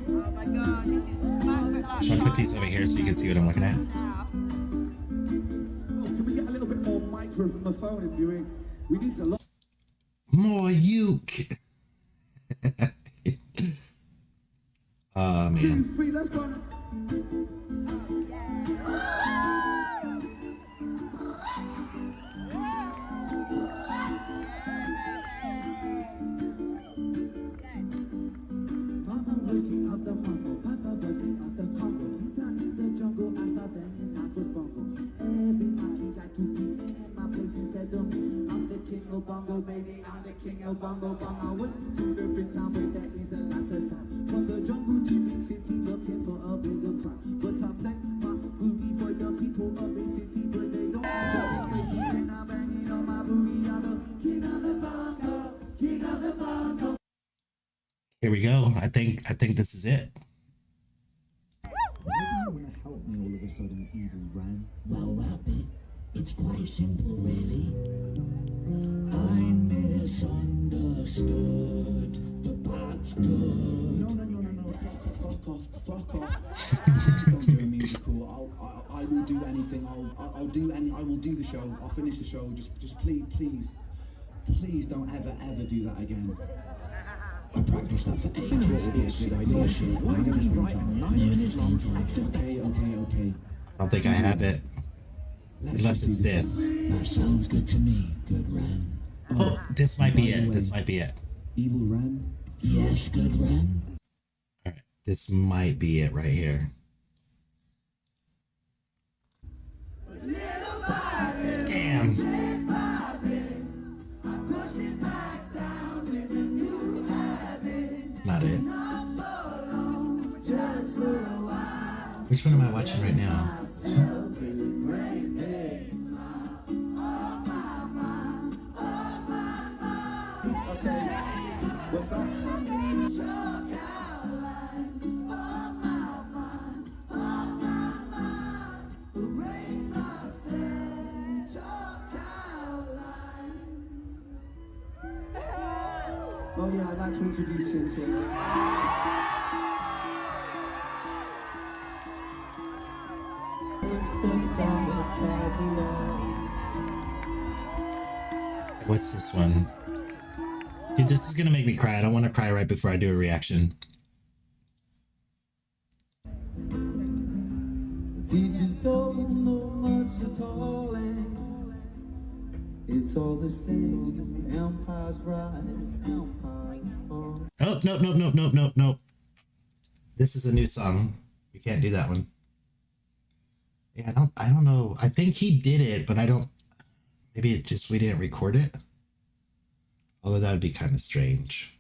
Oh my god, this is Should I put these over here so you can see what I'm looking at? Oh, can we get a little bit more micro from the phone and doing? We need a lot. More uke. Oh man. 2, 3, let's go. Bongo, baby, I'm the king of bongo bong. I went to the big town where that is the not the sound. From the jungle to big city, looking for a bigger crowd. But I play my boogie for the people of big city, but they don't drive me crazy. And I'm banging on my boogie. I'm the king of the bongo, king of the bongo. Here we go. I think this is it. Why do you want to help me all of a sudden, evil Ran? Well, Rabbit, it's quite simple, really. I misunderstood. The bad's good. No. Fuck off. Please don't do a musical. I will do anything. I'll I'll do any. I will do the show. I'll finish the show. Just please don't ever do that again. I practiced that for ages. It's a good idea. Shit. Why don't you write a 9-minute long access? Okay. I don't think I have it. Unless it's this. That sounds good to me. Good Ren. Oh, this might be it. This might be it. Evil Ren. Yes, good Ren. All right, this might be it right here. Damn. Not it. Which one am I watching right now? What's that? Oh yeah, I'd like to introduce Chin Chin. What's this one? Dude, this is gonna make me cry. I don't want to cry right before I do a reaction. Teachers don't know much at all, and it's all the same. Empires rise, empires fall. Oh, nope. This is a new song. You can't do that one. Yeah, I don't know. I think he did it, but I don't. Maybe it just we didn't record it. Although that would be kind of strange.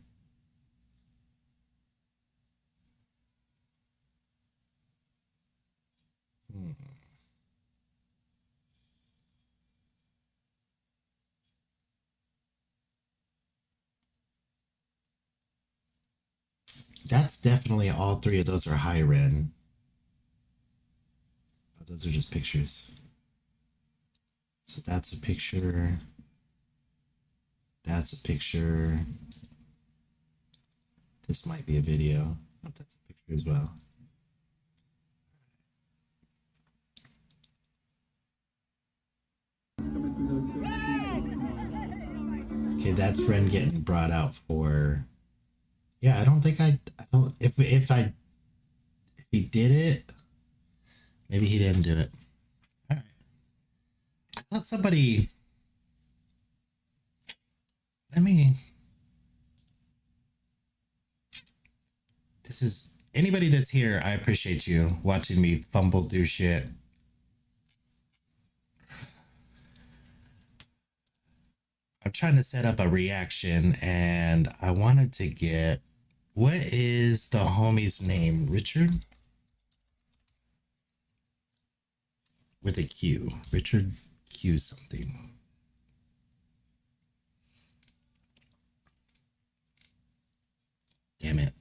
That's definitely all three of those are high ren. Oh, those are just pictures. So that's a picture. That's a picture. This might be a video. Oh, that's a picture as well. Okay, that's friend getting brought out for. Yeah, I don't think I don't. If he did it, maybe he didn't do it. All right. I thought somebody. Let me. This is anybody that's here. I appreciate you watching me fumble through shit. I'm trying to set up a reaction and I wanted to get, what is the homie's name? Richard? With a Q. Richard Q something. Damn it.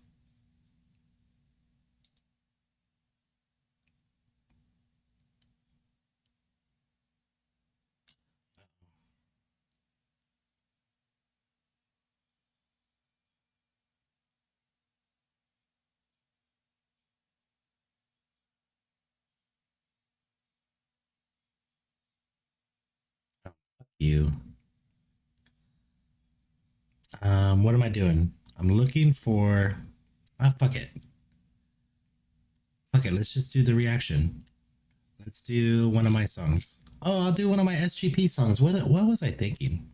You. What am I doing? I'm looking for. Ah, fuck it. Fuck it. Let's just do the reaction. Let's do one of my songs. Oh, I'll do one of my SGP songs. What was I thinking?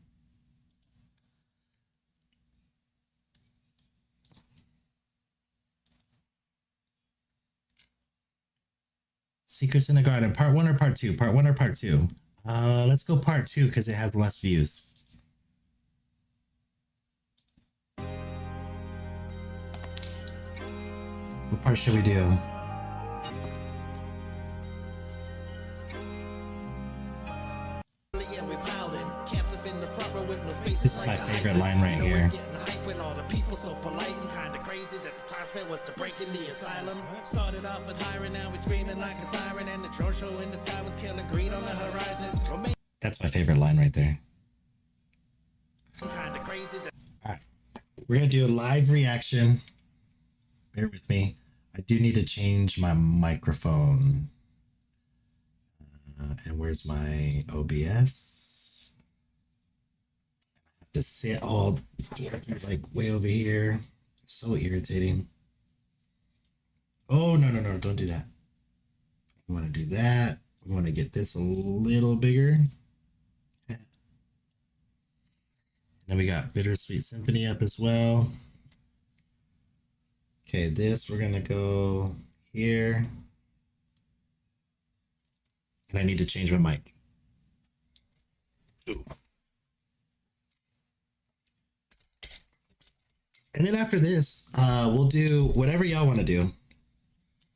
Secrets in the Garden, part 1 or part 2? Part 1 or part 2? Let's go part 2 because it has less views. What part should we do? This is my favorite line right here. Was to break in the asylum. Started off with hiring, now we screaming like a siren, and the drone show in the sky was killing greed on the horizon. That's my favorite line right there. Alright, we're gonna do a live reaction. Bear with me. I do need to change my microphone. And where's my OBS? I have to sit all like way over here. It's so irritating. Oh, no, no, no, don't do that. We want to do that. We want to get this a little bigger. And then we got Bittersweet Symphony up as well. Okay, this we're going to go here. And I need to change my mic. Ooh. And then after this, we'll do whatever y'all want to do.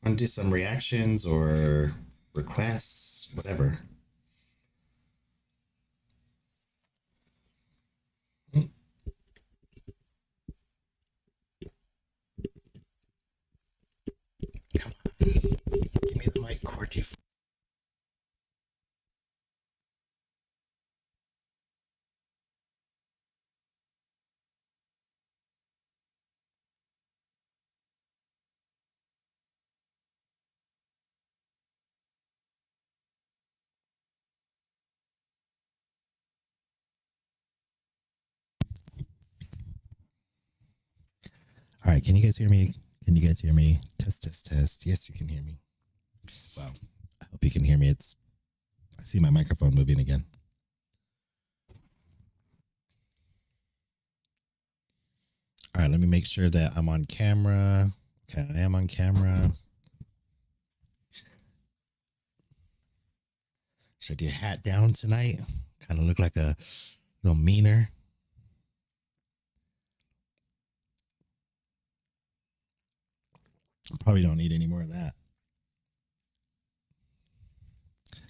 I want to do some reactions or requests, whatever. Come on. Give me the mic cord, you. All right, can you guys hear me? Can you guys hear me? Test, test, test. Yes, you can hear me. Wow. I hope you can hear me. I see my microphone moving again. All right, let me make sure that I'm on camera. Okay, I am on camera. Should I do hat down tonight? Kind of look like a little meaner. Probably don't need any more of that.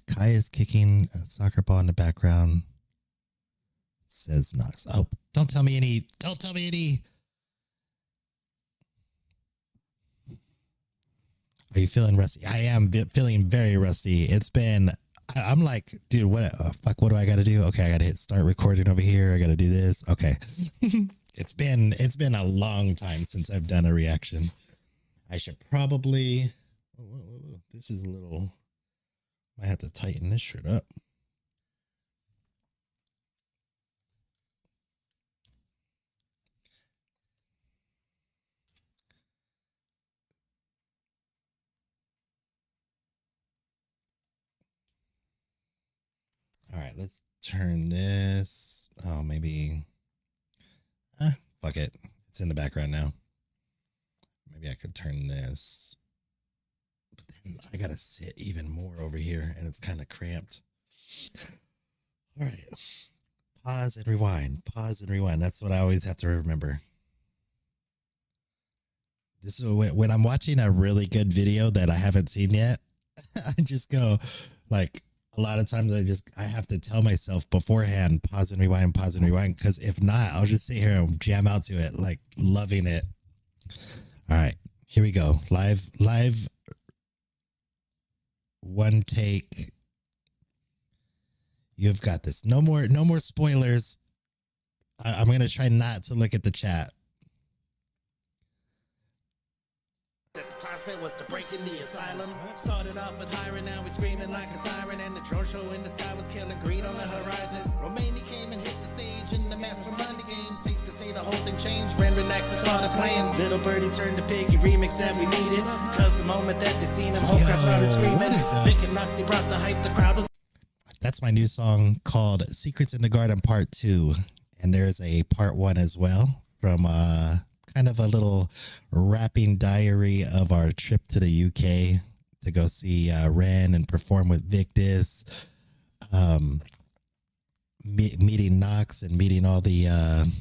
Kai is kicking a soccer ball in the background. Says Knox. Oh, don't tell me any. Don't tell me any. Are you feeling rusty? I am feeling very rusty. It's been, I'm like, dude, what do I got to do? Okay, I got to hit start recording over here. I got to do this. Okay. It's been a long time since I've done a reaction. I should probably, whoa. This is a little, might have to tighten this shirt up. All right, let's turn this. Oh, maybe. Fuck it. It's in the background now. Maybe I could turn this. But then I got to sit even more over here, and it's kind of cramped. All right. Pause and rewind. Pause and rewind. That's what I always have to remember. This is when I'm watching a really good video that I haven't seen yet. I just go like, a lot of times I have to tell myself beforehand, pause and rewind, because if not, I'll just sit here and jam out to it, like loving it. All right, here we go. Live one take. You've got this. No more spoilers. I'm going to try not to look at the chat. That the time spent was to break in the asylum. Started off with hiring, now we screaming like a siren. And the drone show in the sky was killing greed on the horizon. Romania came and hit the stage in the Master Money game. Safe to say the whole thing changed. Ren relaxed and started playing. Little Birdie turned to Piggy remix that we needed. Cause the moment that they seen him, whole crowd started screaming. Vic and Noxie brought the hype, the crowd was. That's my new song called Secrets in the Garden Part 2. And there's a Part 1 as well from kind of a little rapping diary of our trip to the UK to go see Ren and perform with Victus, meeting Knox and meeting all the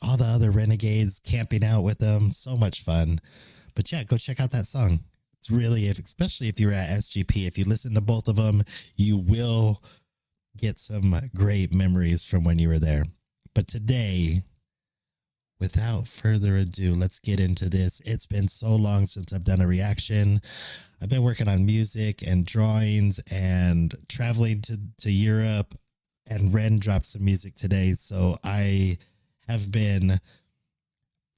other renegades, camping out with them. So much fun. But yeah, go check out that song. It's really, especially if you're at SGP, if you listen to both of them, you will get some great memories from when you were there. But today, without further ado, let's get into this. It's been so long since I've done a reaction. I've been working on music and drawings and traveling to Europe, and Ren dropped some music today. So I have been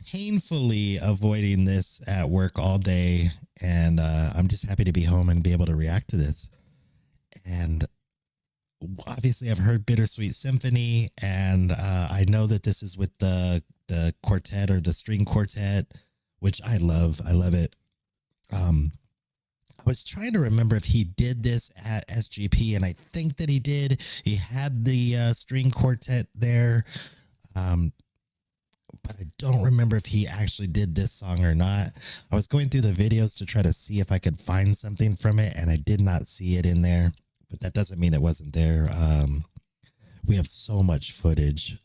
painfully avoiding this at work all day, and I'm just happy to be home and be able to react to this. And obviously I've heard Bittersweet Symphony, and I know that this is with the quartet or the string quartet, which I love. I love it. I was trying to remember if he did this at SGP, and I think that he did. He had the string quartet there, but I don't remember if he actually did this song or not. I was going through the videos to try to see if I could find something from it, and I did not see it in there, but that doesn't mean it wasn't there. We have so much footage,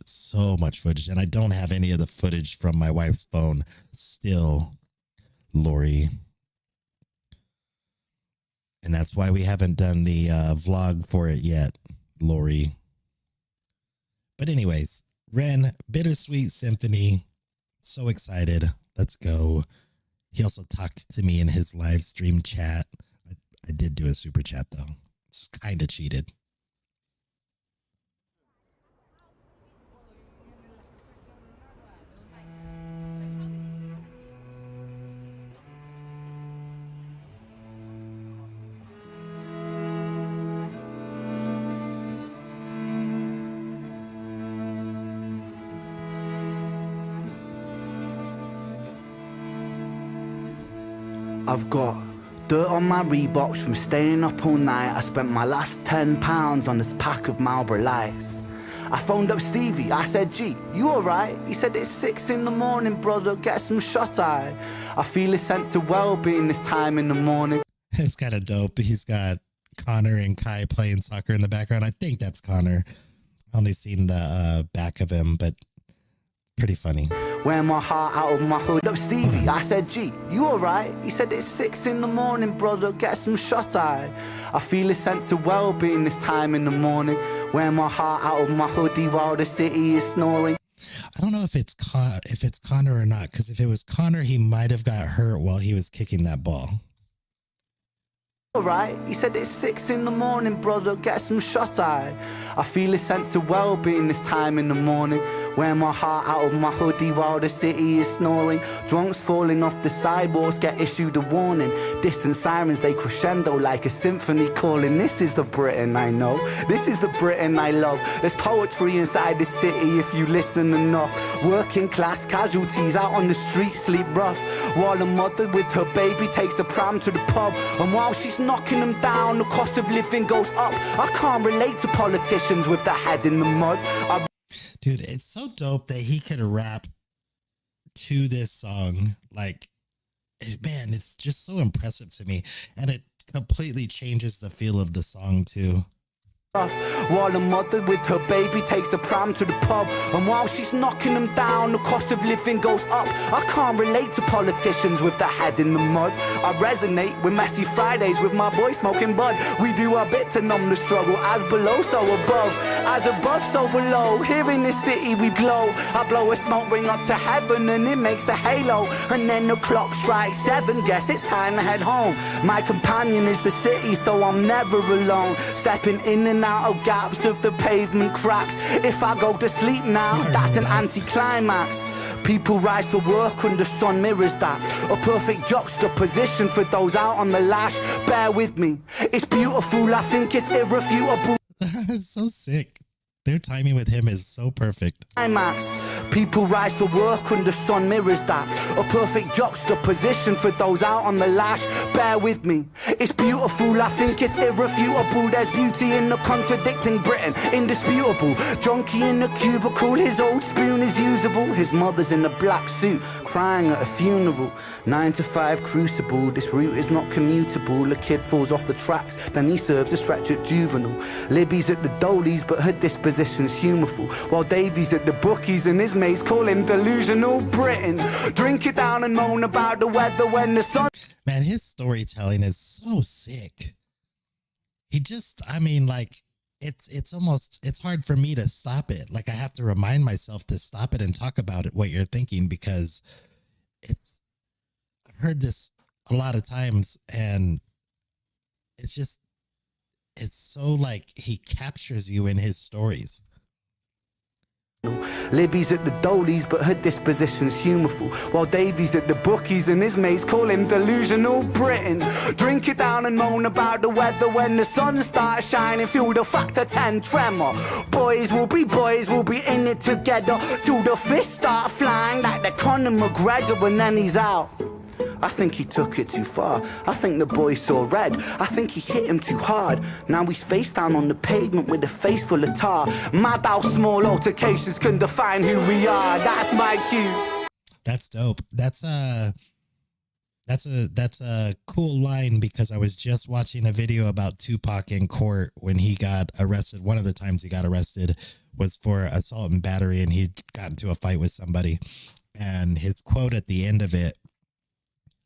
and I don't have any of the footage from my wife's phone still, Lori. And that's why we haven't done the vlog for it yet, Lori. But anyways, Ren, Bittersweet Symphony. So excited. Let's go. He also talked to me in his live stream chat. I did do a super chat, though. It's kind of cheated. I've got dirt on my Reeboks from staying up all night. I spent my last £10 on this pack of Marlboro Lights. I phoned up Stevie, I said, G, you alright? He said, it's 6 in the morning, brother, get some shut-eye. I feel a sense of well-being this time in the morning. It's kind of dope. He's got Connor and Kai playing soccer in the background. I think that's Connor. Only seen the back of him, but pretty funny. Wear my heart out of my hood. Up Stevie, I said, G, you alright? He said, it's 6 in the morning, brother, get some shut-eye. I feel a sense of well-being this time in the morning. Wear my heart out of my hoodie while the city is snoring. I don't know if it's Connor or not, because if it was Connor, he might have got hurt while he was kicking that ball. Alright, he said, it's 6 in the morning, brother, get some shut-eye. I feel a sense of well-being this time in the morning. Wear my heart out of my hoodie while the city is snoring. Drunks falling off the sidewalks get issued a warning. Distant sirens, they crescendo like a symphony calling. This is the Britain I know, this is the Britain I love. There's poetry inside the city if you listen enough. Working class casualties out on the street sleep rough, while a mother with her baby takes a pram to the pub. And while she's knocking them down, the cost of living goes up. I can't relate to politicians with their head in the mud. Dude, it's so dope that he could rap to this song. Like, man, it's just so impressive to me. And it completely changes the feel of the song, too. While a mother with her baby takes a pram to the pub. And while she's knocking them down, the cost of living goes up. I can't relate to politicians with their head in the mud. I resonate with messy Fridays with my boy smoking bud. We do our bit to numb the struggle. As below, so above. As above, so below. Here in this city we glow. I blow a smoke ring up to heaven and it makes a halo. And then the clock strikes 7. Guess it's time to head home. My companion is the city, so I'm never alone. Stepping in and out of gaps of the pavement cracks. If I go to sleep now, that's an anticlimax. People rise for work and the sun mirrors that. A perfect juxtaposition for those out on the lash. Bear with me, it's beautiful, I think it's irrefutable. It's so sick. Their timing with him is so perfect. People rise for work and the sun mirrors that. A perfect juxtaposition for those out on the lash. Bear with me, it's beautiful, I think it's irrefutable. There's beauty in the contradicting Britain, indisputable. Junkie in the cubicle, his old spoon is usable. His mother's in a black suit, crying at a funeral. 9 to 5 crucible, this route is not commutable. A kid falls off the tracks, then he serves a stretch at juvenile. Libby's at the Dolies, but her disposition's humorful. While Davy's at the bookies and his mates call him delusional Britain. Drink it down and moan about the weather when the sun... Man, his storytelling is so sick. He just, I mean, like, it's almost, it's hard for me to stop it. Like, I have to remind myself to stop it and talk about it, what you're thinking, because it's, I've heard this a lot of times, and it's just, it's so like he captures you in his stories. Libby's at the Dolies, but her disposition's humorful. While Davy's at the bookies and his mates call him delusional Britain. Drink it down and moan about the weather when the sun starts shining. Feel the factor 10 tremor. Boys will be in it together till the fists start flying like the Conor McGregor, and then he's out. I think he took it too far. I think the boy saw red. I think he hit him too hard. Now he's face down on the pavement with a face full of tar. Mad how small altercations can define who we are. That's my cue. That's dope. That's a cool line, because I was just watching a video about Tupac in court when he got arrested. One of the times he got arrested was for assault and battery, and he got into a fight with somebody. And his quote at the end of it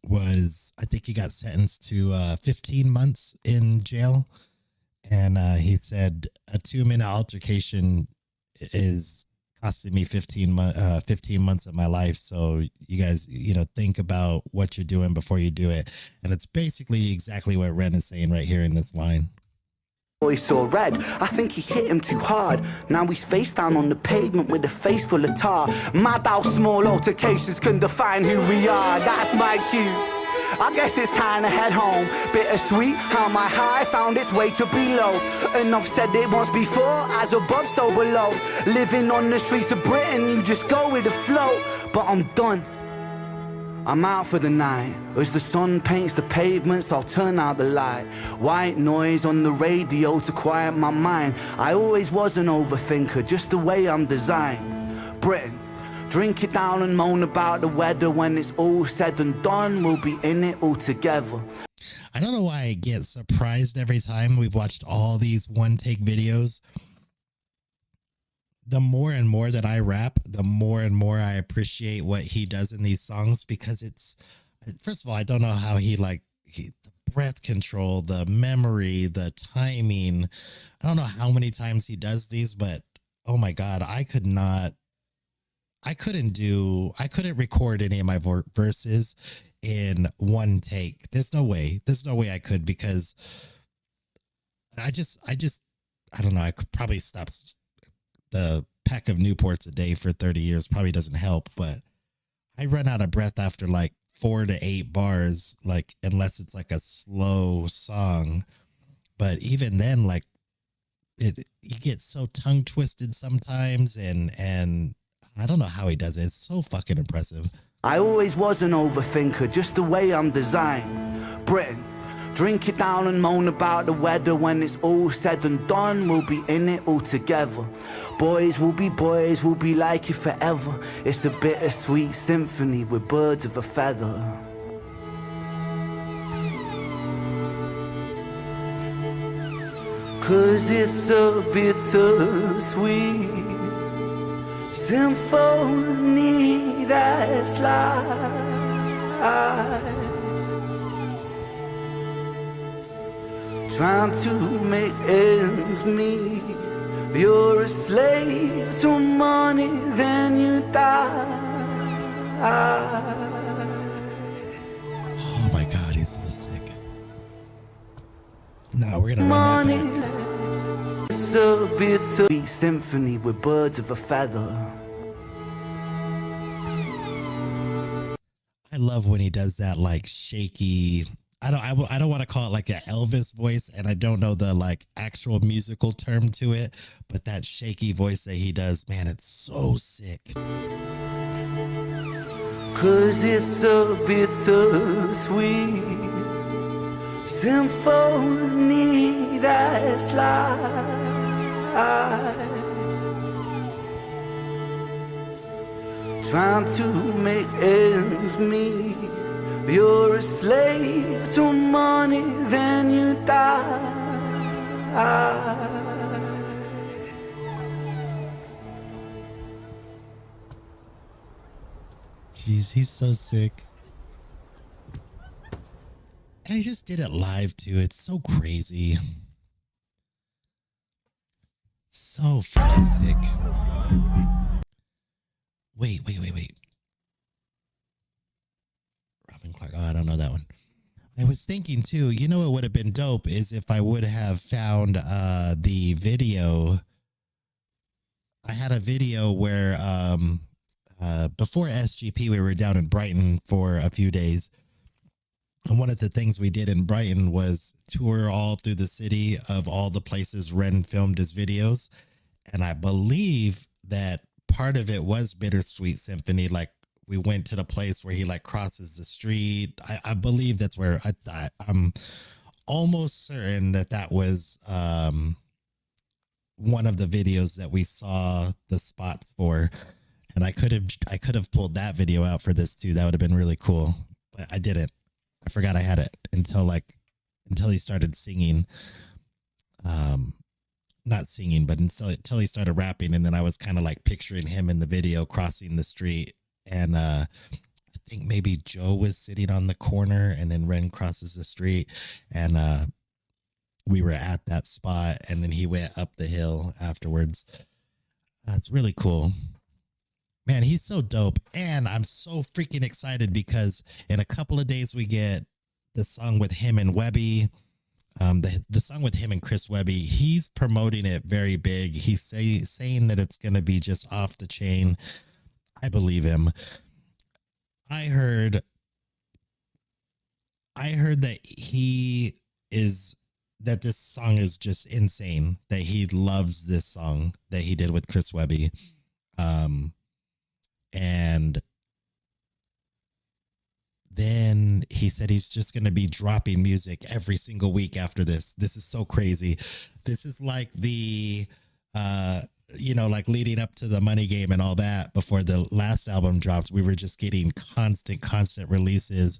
was, I think he got sentenced to 15 months in jail. And he said, a 2-minute altercation is costing me 15 months of my life. So you guys, think about what you're doing before you do it. And it's basically exactly what Ren is saying right here in this line. Boy saw red. I think he hit him too hard. Now he's face down on the pavement with a face full of tar. Mad how small altercations can define who we are. That's my cue. I guess it's time to head home. Bittersweet how my high found its way to below. And I've said it once before, as above so below. Living on the streets of Britain, you just go with the flow. But I'm done. I'm out for the night. As the sun paints the pavements, I'll turn out the light. White noise on the radio to quiet my mind. I always was an overthinker, just the way I'm designed. Britain, drink it down and moan about the weather. When it's all said and done, we'll be in it all together. I don't know why I get surprised every time we've watched all these one-take videos. The more and more that I rap, the more and more I appreciate what he does in these songs, because it's, first of all, I don't know how the breath control, the memory, the timing. I don't know how many times he does these, but oh my God, I couldn't record any of my verses in one take. There's no way I could, because I don't know. I could probably stop the pack of Newports a day for 30 years. Probably doesn't help, but I run out of breath after like 4 to 8 bars, like, unless it's like a slow song. But even then, like, you get so tongue twisted sometimes, and I don't know how he does it. It's so fucking impressive. I always was an overthinker, just the way I'm designed. Britain, drink it down and moan about the weather. When it's all said and done, we'll be in it all together. Boys will be like you forever. It's a bittersweet symphony with birds of a feather. Cause it's a bittersweet symphony that's life. Trying to make ends meet. You're a slave to money, then you die. Oh my God, he's so sick. No, we're gonna Money. run that back. It's a bitter symphony with birds of a feather. I love when he does that, like, shaky. I don't want to call it like an Elvis voice, and I don't know the like actual musical term to it, but that shaky voice that he does, man, it's so sick. Cause it's a bittersweet symphony that's life. Trying to make ends meet. You're a slave to money, then you die. Jeez, he's so sick. And he just did it live too. It's so crazy. So freaking sick. Wait. Robin Clark. Oh, I don't know that one. I was thinking too, you know what would have been dope is if I would have found the video I had a video where before SGP we were down in Brighton for a few days. And one of the things we did in Brighton was tour all through the city of all the places Ren filmed his videos. And I believe that part of it was Bittersweet Symphony. Like we went to the place where he like crosses the street. I believe that's where I'm almost certain that that was one of the videos that we saw the spots for. And I could have pulled that video out for this too. That would have been really cool, but I didn't. I forgot I had it until he started singing. Not singing, but until he started rapping. And then I was kind of like picturing him in the video crossing the street. And I think maybe Joe was sitting on the corner and then Ren crosses the street. And we were at that spot. And then he went up the hill afterwards. It's really cool. Man, he's so dope. And I'm so freaking excited because in a couple of days we get the song with him and Webby. The song with him and Chris Webby, he's promoting it very big. He's saying that it's going to be just off the chain. I believe him. I heard that that this song is just insane, that he loves this song that he did with Chris Webby. And then he said he's just going to be dropping music every single week after this. This is so crazy. This is like the, like leading up to the Money Game and all that. Before the last album drops, we were just getting constant releases.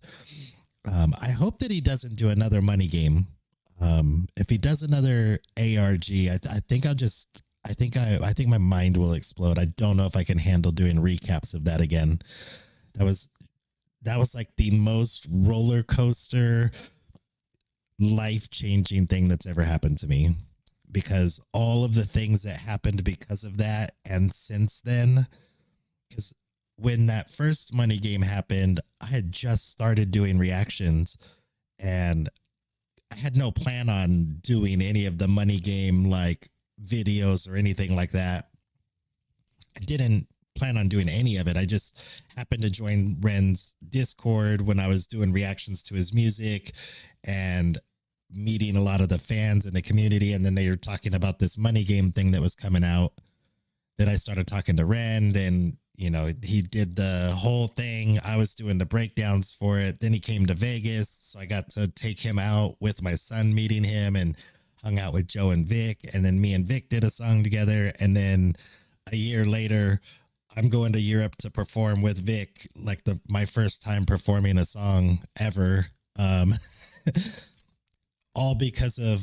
I hope that he doesn't do another Money Game. If he does another ARG, I think my mind will explode. I don't know if I can handle doing recaps of that again. That was like the most roller coaster, life-changing thing that's ever happened to me, because all of the things that happened because of that. And since then, because when that first Money Game happened, I had just started doing reactions and I had no plan on doing any of the Money Game like videos or anything like that. I didn't plan on doing any of it. I just happened to join Ren's Discord when I was doing reactions to his music and meeting a lot of the fans in the community. And then they were talking about this Money Game thing that was coming out. Then I started talking to Ren. Then, he did the whole thing. I was doing the breakdowns for it. Then he came to Vegas. So I got to take him out with my son, meeting him, and hung out with Joe and Vic. And then me and Vic did a song together. And then a year later, I'm going to Europe to perform with Vic, like my first time performing a song ever. All because of,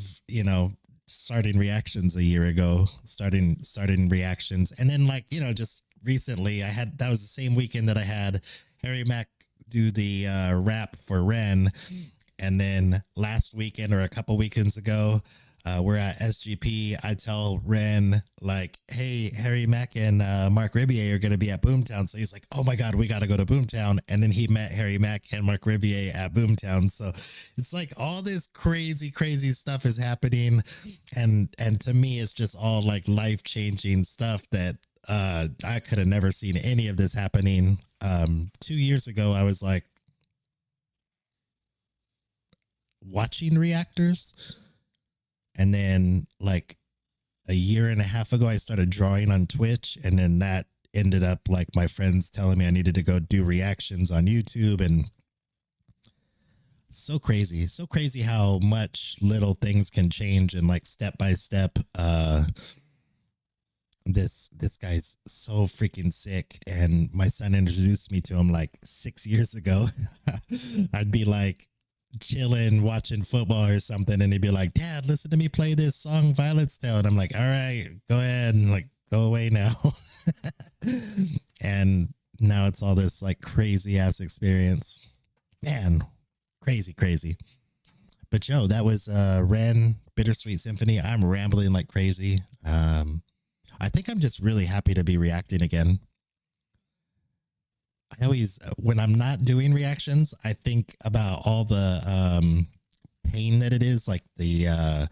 starting reactions a year ago, starting reactions. And then just recently that was the same weekend that I had Harry Mack do the rap for Ren. And then last weekend or a couple weekends ago, we're at SGP. I tell Ren, like, hey, Harry Mack and Mark Ribier are going to be at Boomtown. So he's like, oh my God, we got to go to Boomtown. And then he met Harry Mack and Mark Ribier at Boomtown. So it's like all this crazy stuff is happening. And to me, it's just all like life-changing stuff that I could have never seen any of this happening. 2 years ago, I was like watching reactors. And then like a year and a half ago, I started drawing on Twitch. And then that ended up like my friends telling me I needed to go do reactions on YouTube. And so crazy how much little things can change and like step by step. This guy's so freaking sick. And my son introduced me to him like 6 years ago. I'd be like chilling, watching football or something, and he'd be like, Dad, listen to me play this song, Violet's Tale. And I'm like, all right, go ahead and like go away now. And now it's all this like crazy ass experience. Man, crazy. But Joe, that was Ren, Bittersweet Symphony. I'm rambling like crazy. I think I'm just really happy to be reacting again. I always, when I'm not doing reactions, I think about all the pain that it is, like the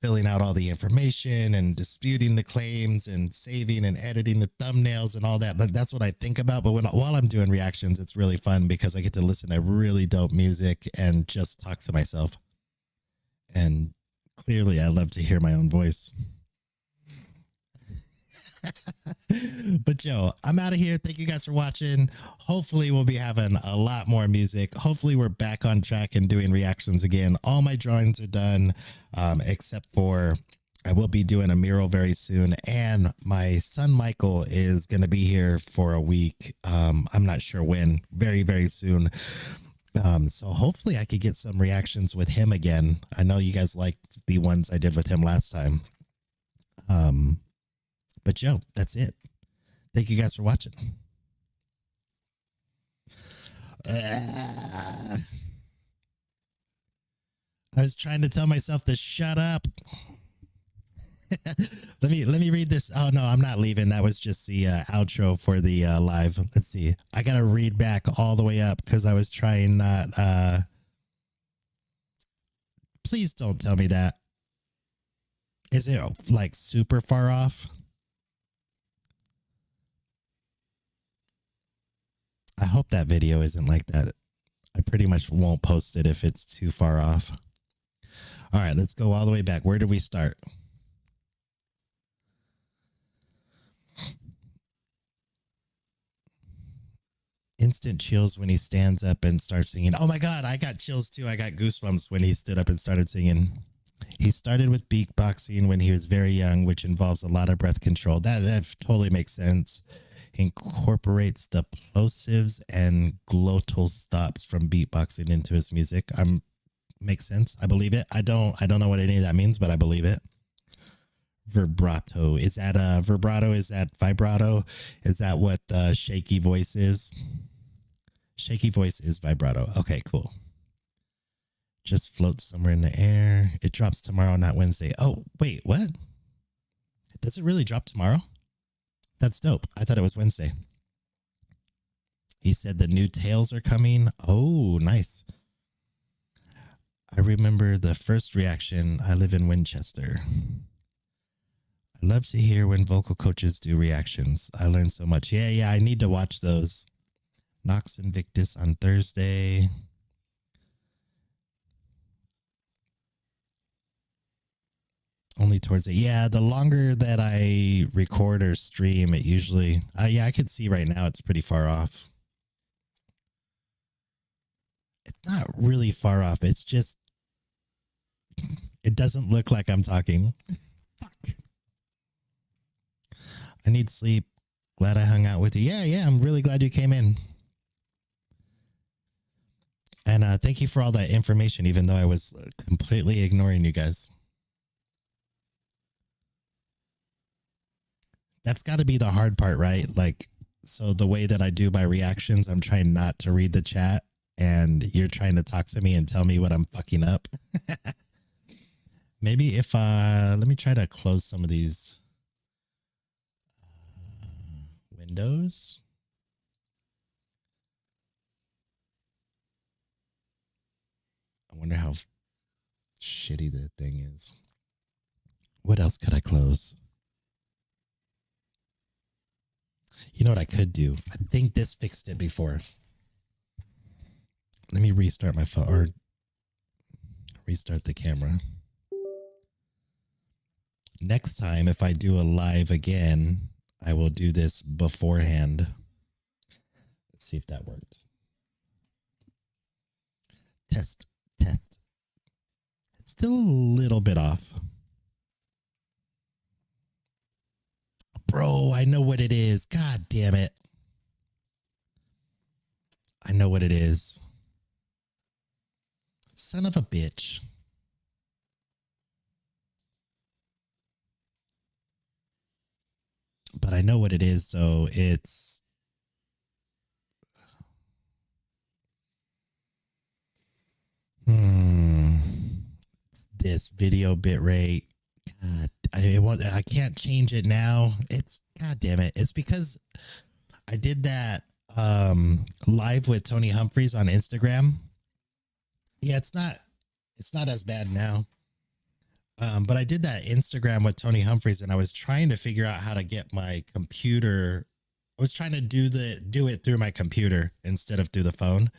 filling out all the information and disputing the claims and saving and editing the thumbnails and all that. That's what I think about. But while I'm doing reactions, it's really fun because I get to listen to really dope music and just talk to myself. And clearly, I love to hear my own voice. But yo, I'm out of here. Thank you guys for watching. Hopefully we'll be having a lot more music. Hopefully we're back on track and doing reactions again. All my drawings are done, except for I will be doing a mural very soon, and my son Michael is going to be here for a week. I'm not sure when, very, very soon. So hopefully I could get some reactions with him again. I know you guys liked the ones I did with him last time. But yo, that's it. Thank you guys for watching. I was trying to tell myself to shut up. let me read this. Oh no, I'm not leaving. That was just the outro for the live. Let's see. I gotta read back all the way up because I was trying not. Please don't tell me that. Is it like super far off? I hope that video isn't like that. I pretty much won't post it if it's too far off. All right, let's go all the way back. Where did we start? Instant chills when he stands up and starts singing. Oh my God, I got chills too. I got goosebumps when he stood up and started singing. He started with beatboxing when he was very young, which involves a lot of breath control. That totally makes sense. Incorporates the plosives and glottal stops from beatboxing into his music. Makes sense. I believe it. I don't know what any of that means, but I believe it. Vibrato. Is that vibrato? Is that vibrato? Is that what shaky voice is? Shaky voice is vibrato. Okay, cool. Just floats somewhere in the air. It drops tomorrow, not Wednesday. Oh, wait, what? Does it really drop tomorrow? That's dope. I thought it was Wednesday. He said the new tales are coming. Oh, nice. I remember the first reaction. I live in Winchester. I love to hear when vocal coaches do reactions. I learned so much. Yeah, I need to watch those. Nox Invictus on Thursday. Only towards it. Yeah, the longer that I record or stream, it usually... yeah, I could see right now it's pretty far off. It's not really far off. It's just... It doesn't look like I'm talking. Fuck. I need sleep. Glad I hung out with you. Yeah, I'm really glad you came in. And thank you for all that information, even though I was completely ignoring you guys. That's got to be the hard part, right? Like, so the way that I do my reactions, I'm trying not to read the chat, and you're trying to talk to me and tell me what I'm fucking up. Maybe if, let me try to close some of these windows. I wonder how shitty the thing is. What else could I close? You know what I could do? I think this fixed it before. Let me restart my phone or restart the camera. Next time, if I do a live again, I will do this beforehand. Let's see if that worked. Test. It's still a little bit off. Bro, I know what it is. God damn it. I know what it is. Son of a bitch. But I know what it is, so it's... It's this video bitrate. God, I can't change it now. It's, god damn it. It's because I did that live with Tony Humphreys on Instagram. Yeah, it's not as bad now. But I did that Instagram with Tony Humphreys, and I was trying to figure out how to get my computer. I was trying to do it through my computer instead of through the phone.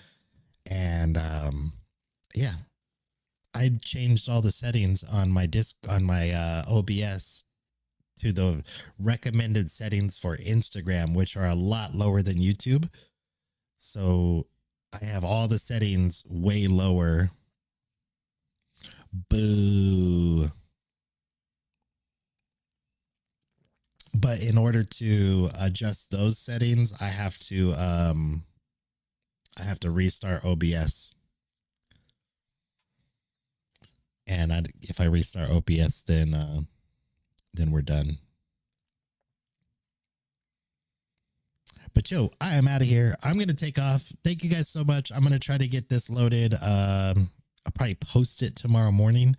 And yeah, I changed all the settings on my OBS to the recommended settings for Instagram, which are a lot lower than YouTube. So I have all the settings way lower. Boo. But in order to adjust those settings, I have to restart OBS. And if I restart OBS, then we're done. But yo, I am out of here. I'm going to take off. Thank you guys so much. I'm going to try to get this loaded. I'll probably post it tomorrow morning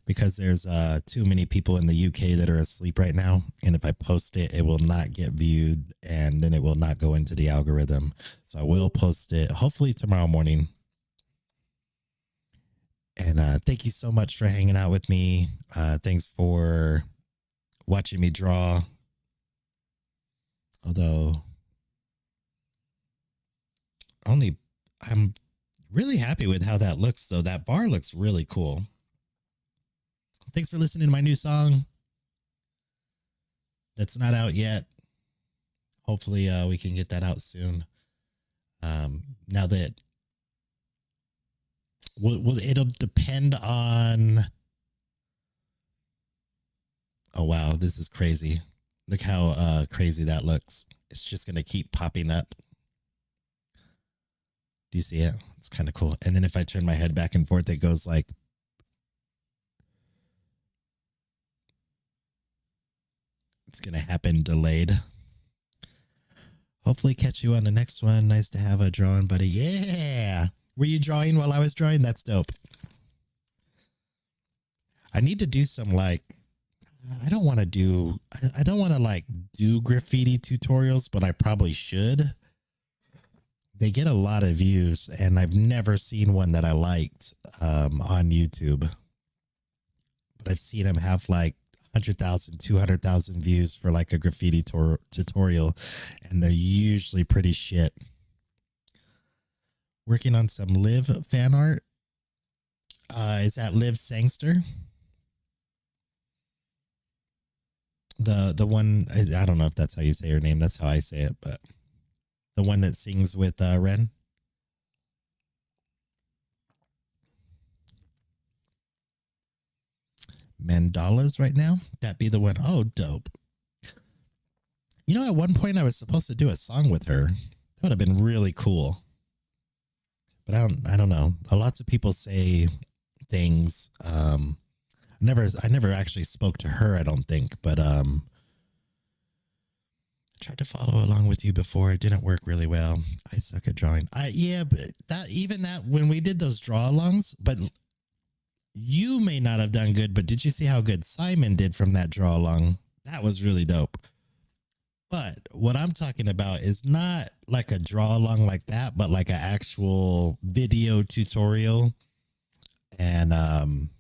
because there's too many people in the UK that are asleep right now. And if I post it, it will not get viewed and then it will not go into the algorithm. So I will post it hopefully tomorrow morning. And thank you so much for hanging out with me. Thanks for watching me draw. Although I'm really happy with how that looks, though. That bar looks really cool. Thanks for listening to my new song. That's not out yet. Hopefully we can get that out soon. Now that it'll depend on. Oh, wow. This is crazy. Look how crazy that looks. It's just going to keep popping up. Do you see it? It's kind of cool. And then if I turn my head back and forth, it goes like. It's going to happen delayed. Hopefully catch you on the next one. Nice to have a drawing buddy. Yeah. Were you drawing while I was drawing? That's dope. I need to do some like, I don't want to do graffiti tutorials, but I probably should. They get a lot of views and I've never seen one that I liked on YouTube. But I've seen them have like 100,000, 200,000 views for like a graffiti tutorial. And they're usually pretty shit. Working on some Liv fan art. Is that Liv Sangster? The one, I don't know if that's how you say her name. That's how I say it, but the one that sings with Ren. Mandalas right now. That be the one. Oh, dope. You know, at one point I was supposed to do a song with her. That would have been really cool. But I don't know. Lots of people say things. I never actually spoke to her, I don't think, but I tried to follow along with you before. It didn't work really well. I suck at drawing. Yeah, but that when we did those draw alongs, but you may not have done good, but did you see how good Simon did from that draw along? That was really dope. But what I'm talking about is not like a draw along like that, but like an actual video tutorial and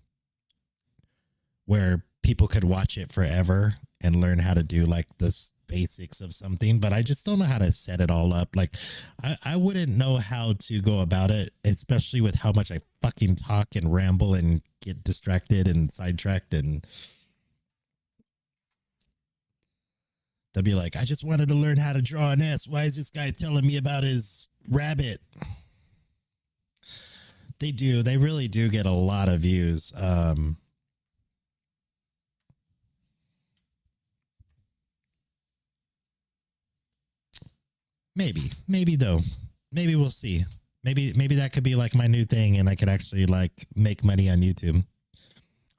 where people could watch it forever and learn how to do like the basics of something. But I just don't know how to set it all up. Like I wouldn't know how to go about it, especially with how much I fucking talk and ramble and get distracted and sidetracked, and they'll be like, I just wanted to learn how to draw an S. Why is this guy telling me about his rabbit? They do. They really do get a lot of views. Maybe though. Maybe we'll see. Maybe that could be like my new thing and I could actually like make money on YouTube.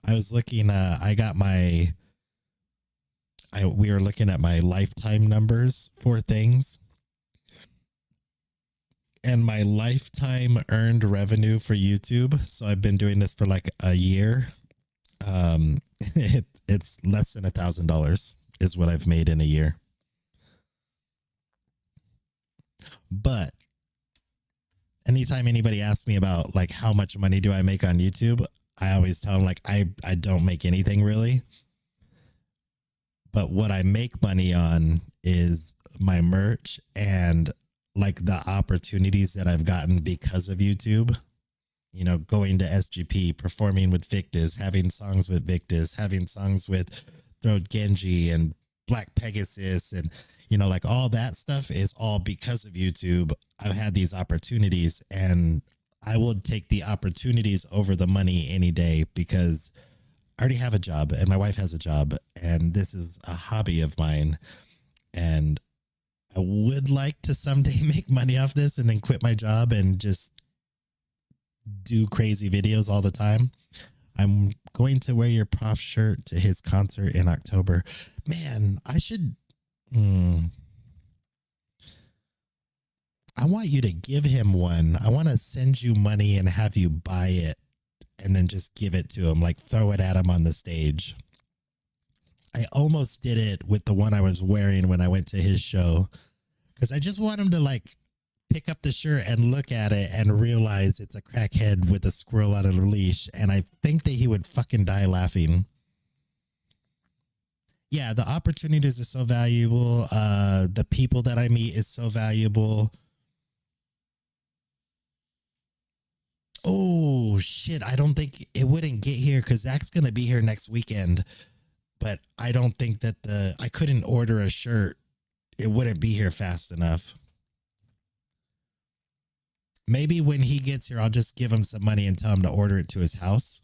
I was looking, we were looking at my lifetime numbers for things. And my lifetime earned revenue for YouTube. So I've been doing this for like a year. It's less than $1,000 is what I've made in a year. But anytime anybody asks me about like how much money do I make on YouTube, I always tell him like I don't make anything really, but what I make money on is my merch and like the opportunities that I've gotten because of YouTube. You know, going to SGP, performing with Victus, having songs with Victus, having songs with Throat Genji and Black Pegasus, and you know, like all that stuff is all because of YouTube. I've had these opportunities, and I will take the opportunities over the money any day because I already have a job and my wife has a job, and this is a hobby of mine. And I would like to someday make money off this and then quit my job and just do crazy videos all the time. I'm going to wear your prof shirt to his concert in October. Man, I should. I want you to give him one. I want to send you money and have you buy it and then just give it to him, like throw it at him on the stage. I almost did it with the one I was wearing when I went to his show because I just want him to like pick up the shirt and look at it and realize it's a crackhead with a squirrel on a leash. And I think that he would fucking die laughing. Yeah, the opportunities are so valuable. The people that I meet is so valuable. Oh, shit. I don't think it wouldn't get here because Zach's going to be here next weekend. But I don't think that I couldn't order a shirt. It wouldn't be here fast enough. Maybe when he gets here, I'll just give him some money and tell him to order it to his house.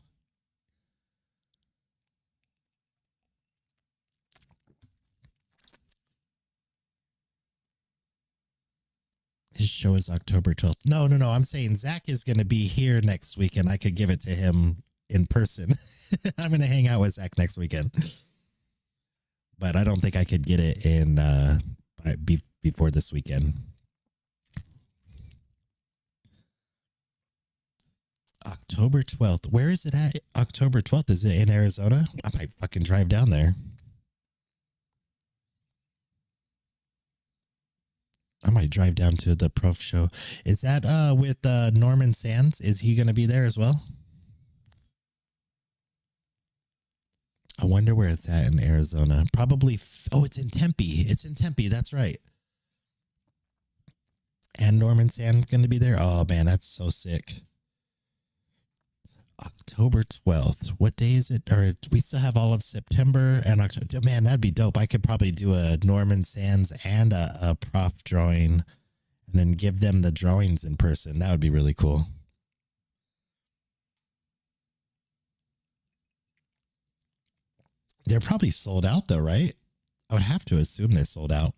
His show is October 12th. No. I'm saying Zach is going to be here next week and I could give it to him in person. I'm going to hang out with Zach next weekend. But I don't think I could get it in before this weekend. October 12th. Where is it at? October 12th. Is it in Arizona? I might fucking drive down there. I might drive down to the Prof show. Is that with Norman Sands? Is he going to be there as well? I wonder where it's at in Arizona. Probably. It's in Tempe. It's in Tempe. That's right. And Norman Sands going to be there. Oh, man, that's so sick. October 12th. What day is it? Or we still have all of September and October. Man, that'd be dope. I could probably do a Norman Sands and a prof drawing and then give them the drawings in person. That would be really cool. They're probably sold out though, right? I would have to assume they're sold out.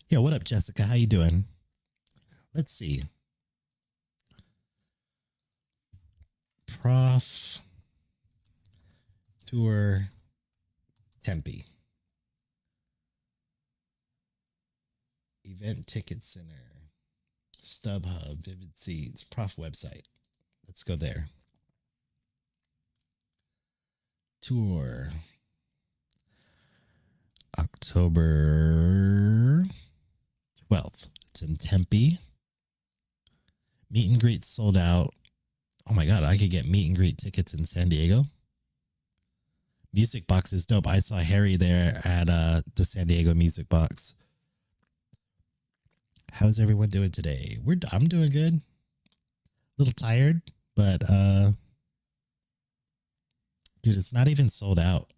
Yeah, what up, Jessica? How you doing? Let's see. Prof Tour Tempe. Event Ticket Center. StubHub, Vivid Seats, Prof website. Let's go there. Tour. October 12th. It's in Tempe. Meet and greet sold out. Oh my God, I could get meet and greet tickets in San Diego. Music Box is dope. I saw Harry there at the San Diego Music Box. How's everyone doing today? I'm doing good. A little tired, but dude, it's not even sold out.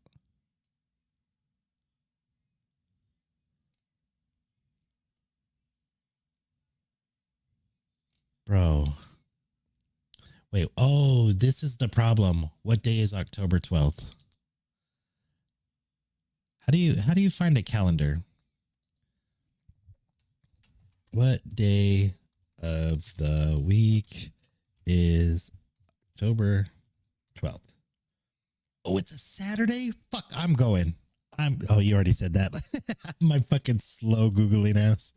Bro. Wait, this is the problem. What day is October 12th? How do you find a calendar? What day of the week is October 12th? Oh, it's a Saturday? Fuck, I'm going. You already said that. My fucking slow Googling ass.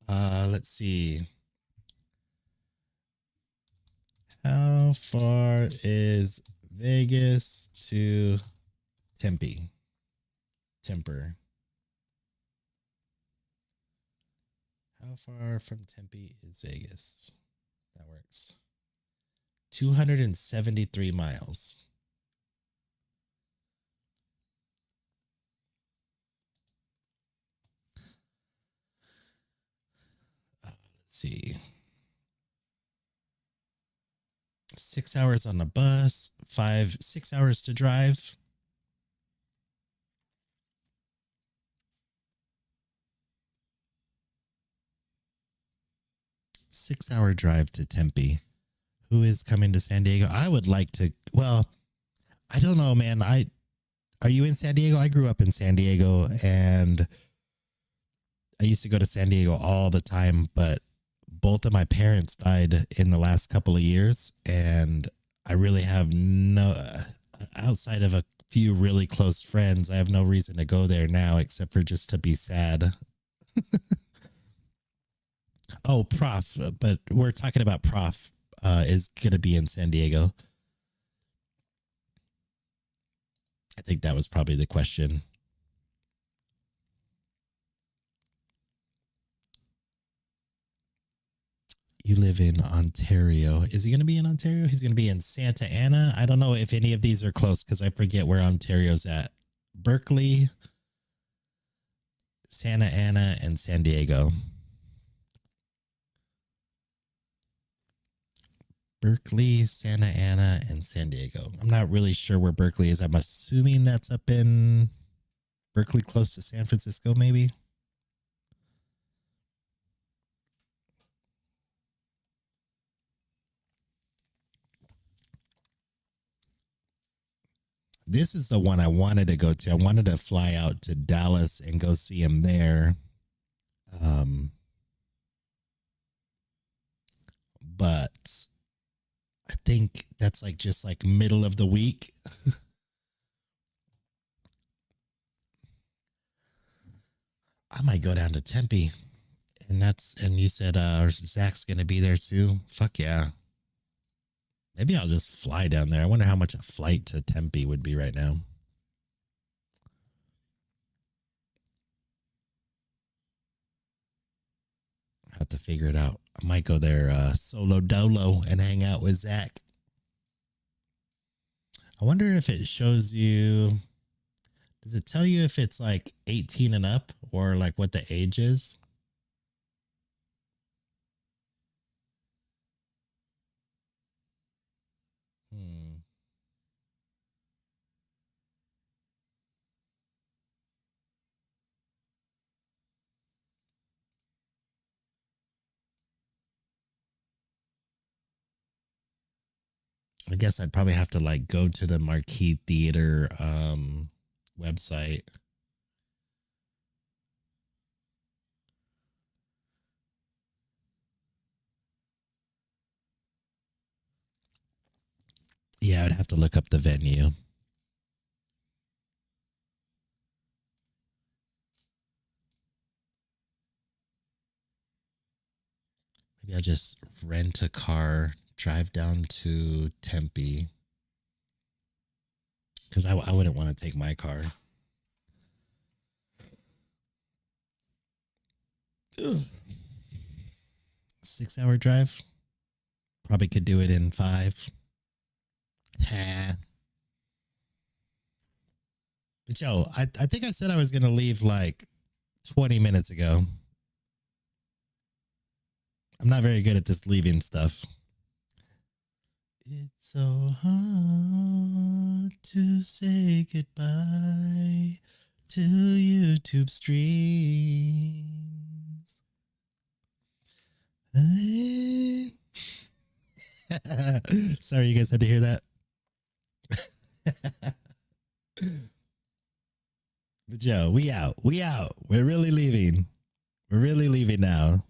Let's see. How far is Vegas to Tempe? Temper. How far from Tempe is Vegas? That works. 273 miles. Let's see. 6 hours on the bus, 6 hours to drive. Six-hour drive to Tempe. Who is coming to San Diego? I would like to. Well, I don't know, man. Are you in San Diego? I grew up in San Diego, and I used to go to San Diego all the time. But both of my parents died in the last couple of years, and I really have no. Outside of a few really close friends, I have no reason to go there now except for just to be sad. Oh, Prof, but we're talking about Prof is going to be in San Diego. I think that was probably the question. You live in Ontario. Is he going to be in Ontario? He's going to be in Santa Ana. I don't know if any of these are close because I forget where Ontario's at. Berkeley, Santa Ana, and San Diego. Berkeley, Santa Ana, and San Diego. I'm not really sure where Berkeley is. I'm assuming that's up in Berkeley, close to San Francisco, maybe. This is the one I wanted to go to. I wanted to fly out to Dallas and go see him there. But I think that's like just like middle of the week. I might go down to Tempe. And you said Zach's gonna be there too. Fuck yeah. Maybe I'll just fly down there. I wonder how much a flight to Tempe would be right now. I have to figure it out. I might go there solo dolo and hang out with Zach. I wonder if it shows you. Does it tell you if it's like 18 and up or like what the age is? I guess I'd probably have to like go to the Marquee Theater website. Yeah, I'd have to look up the venue. Maybe I'll just rent a car, drive down to Tempe. Because I wouldn't want to take my car. Ugh. 6-hour drive. Probably could do it in 5. But yo, I think I said I was going to leave like 20 minutes ago. I'm not very good at this leaving stuff. It's so hard to say goodbye to YouTube streams. Sorry, you guys had to hear that. But yo, we out. We're really leaving. We're really leaving now.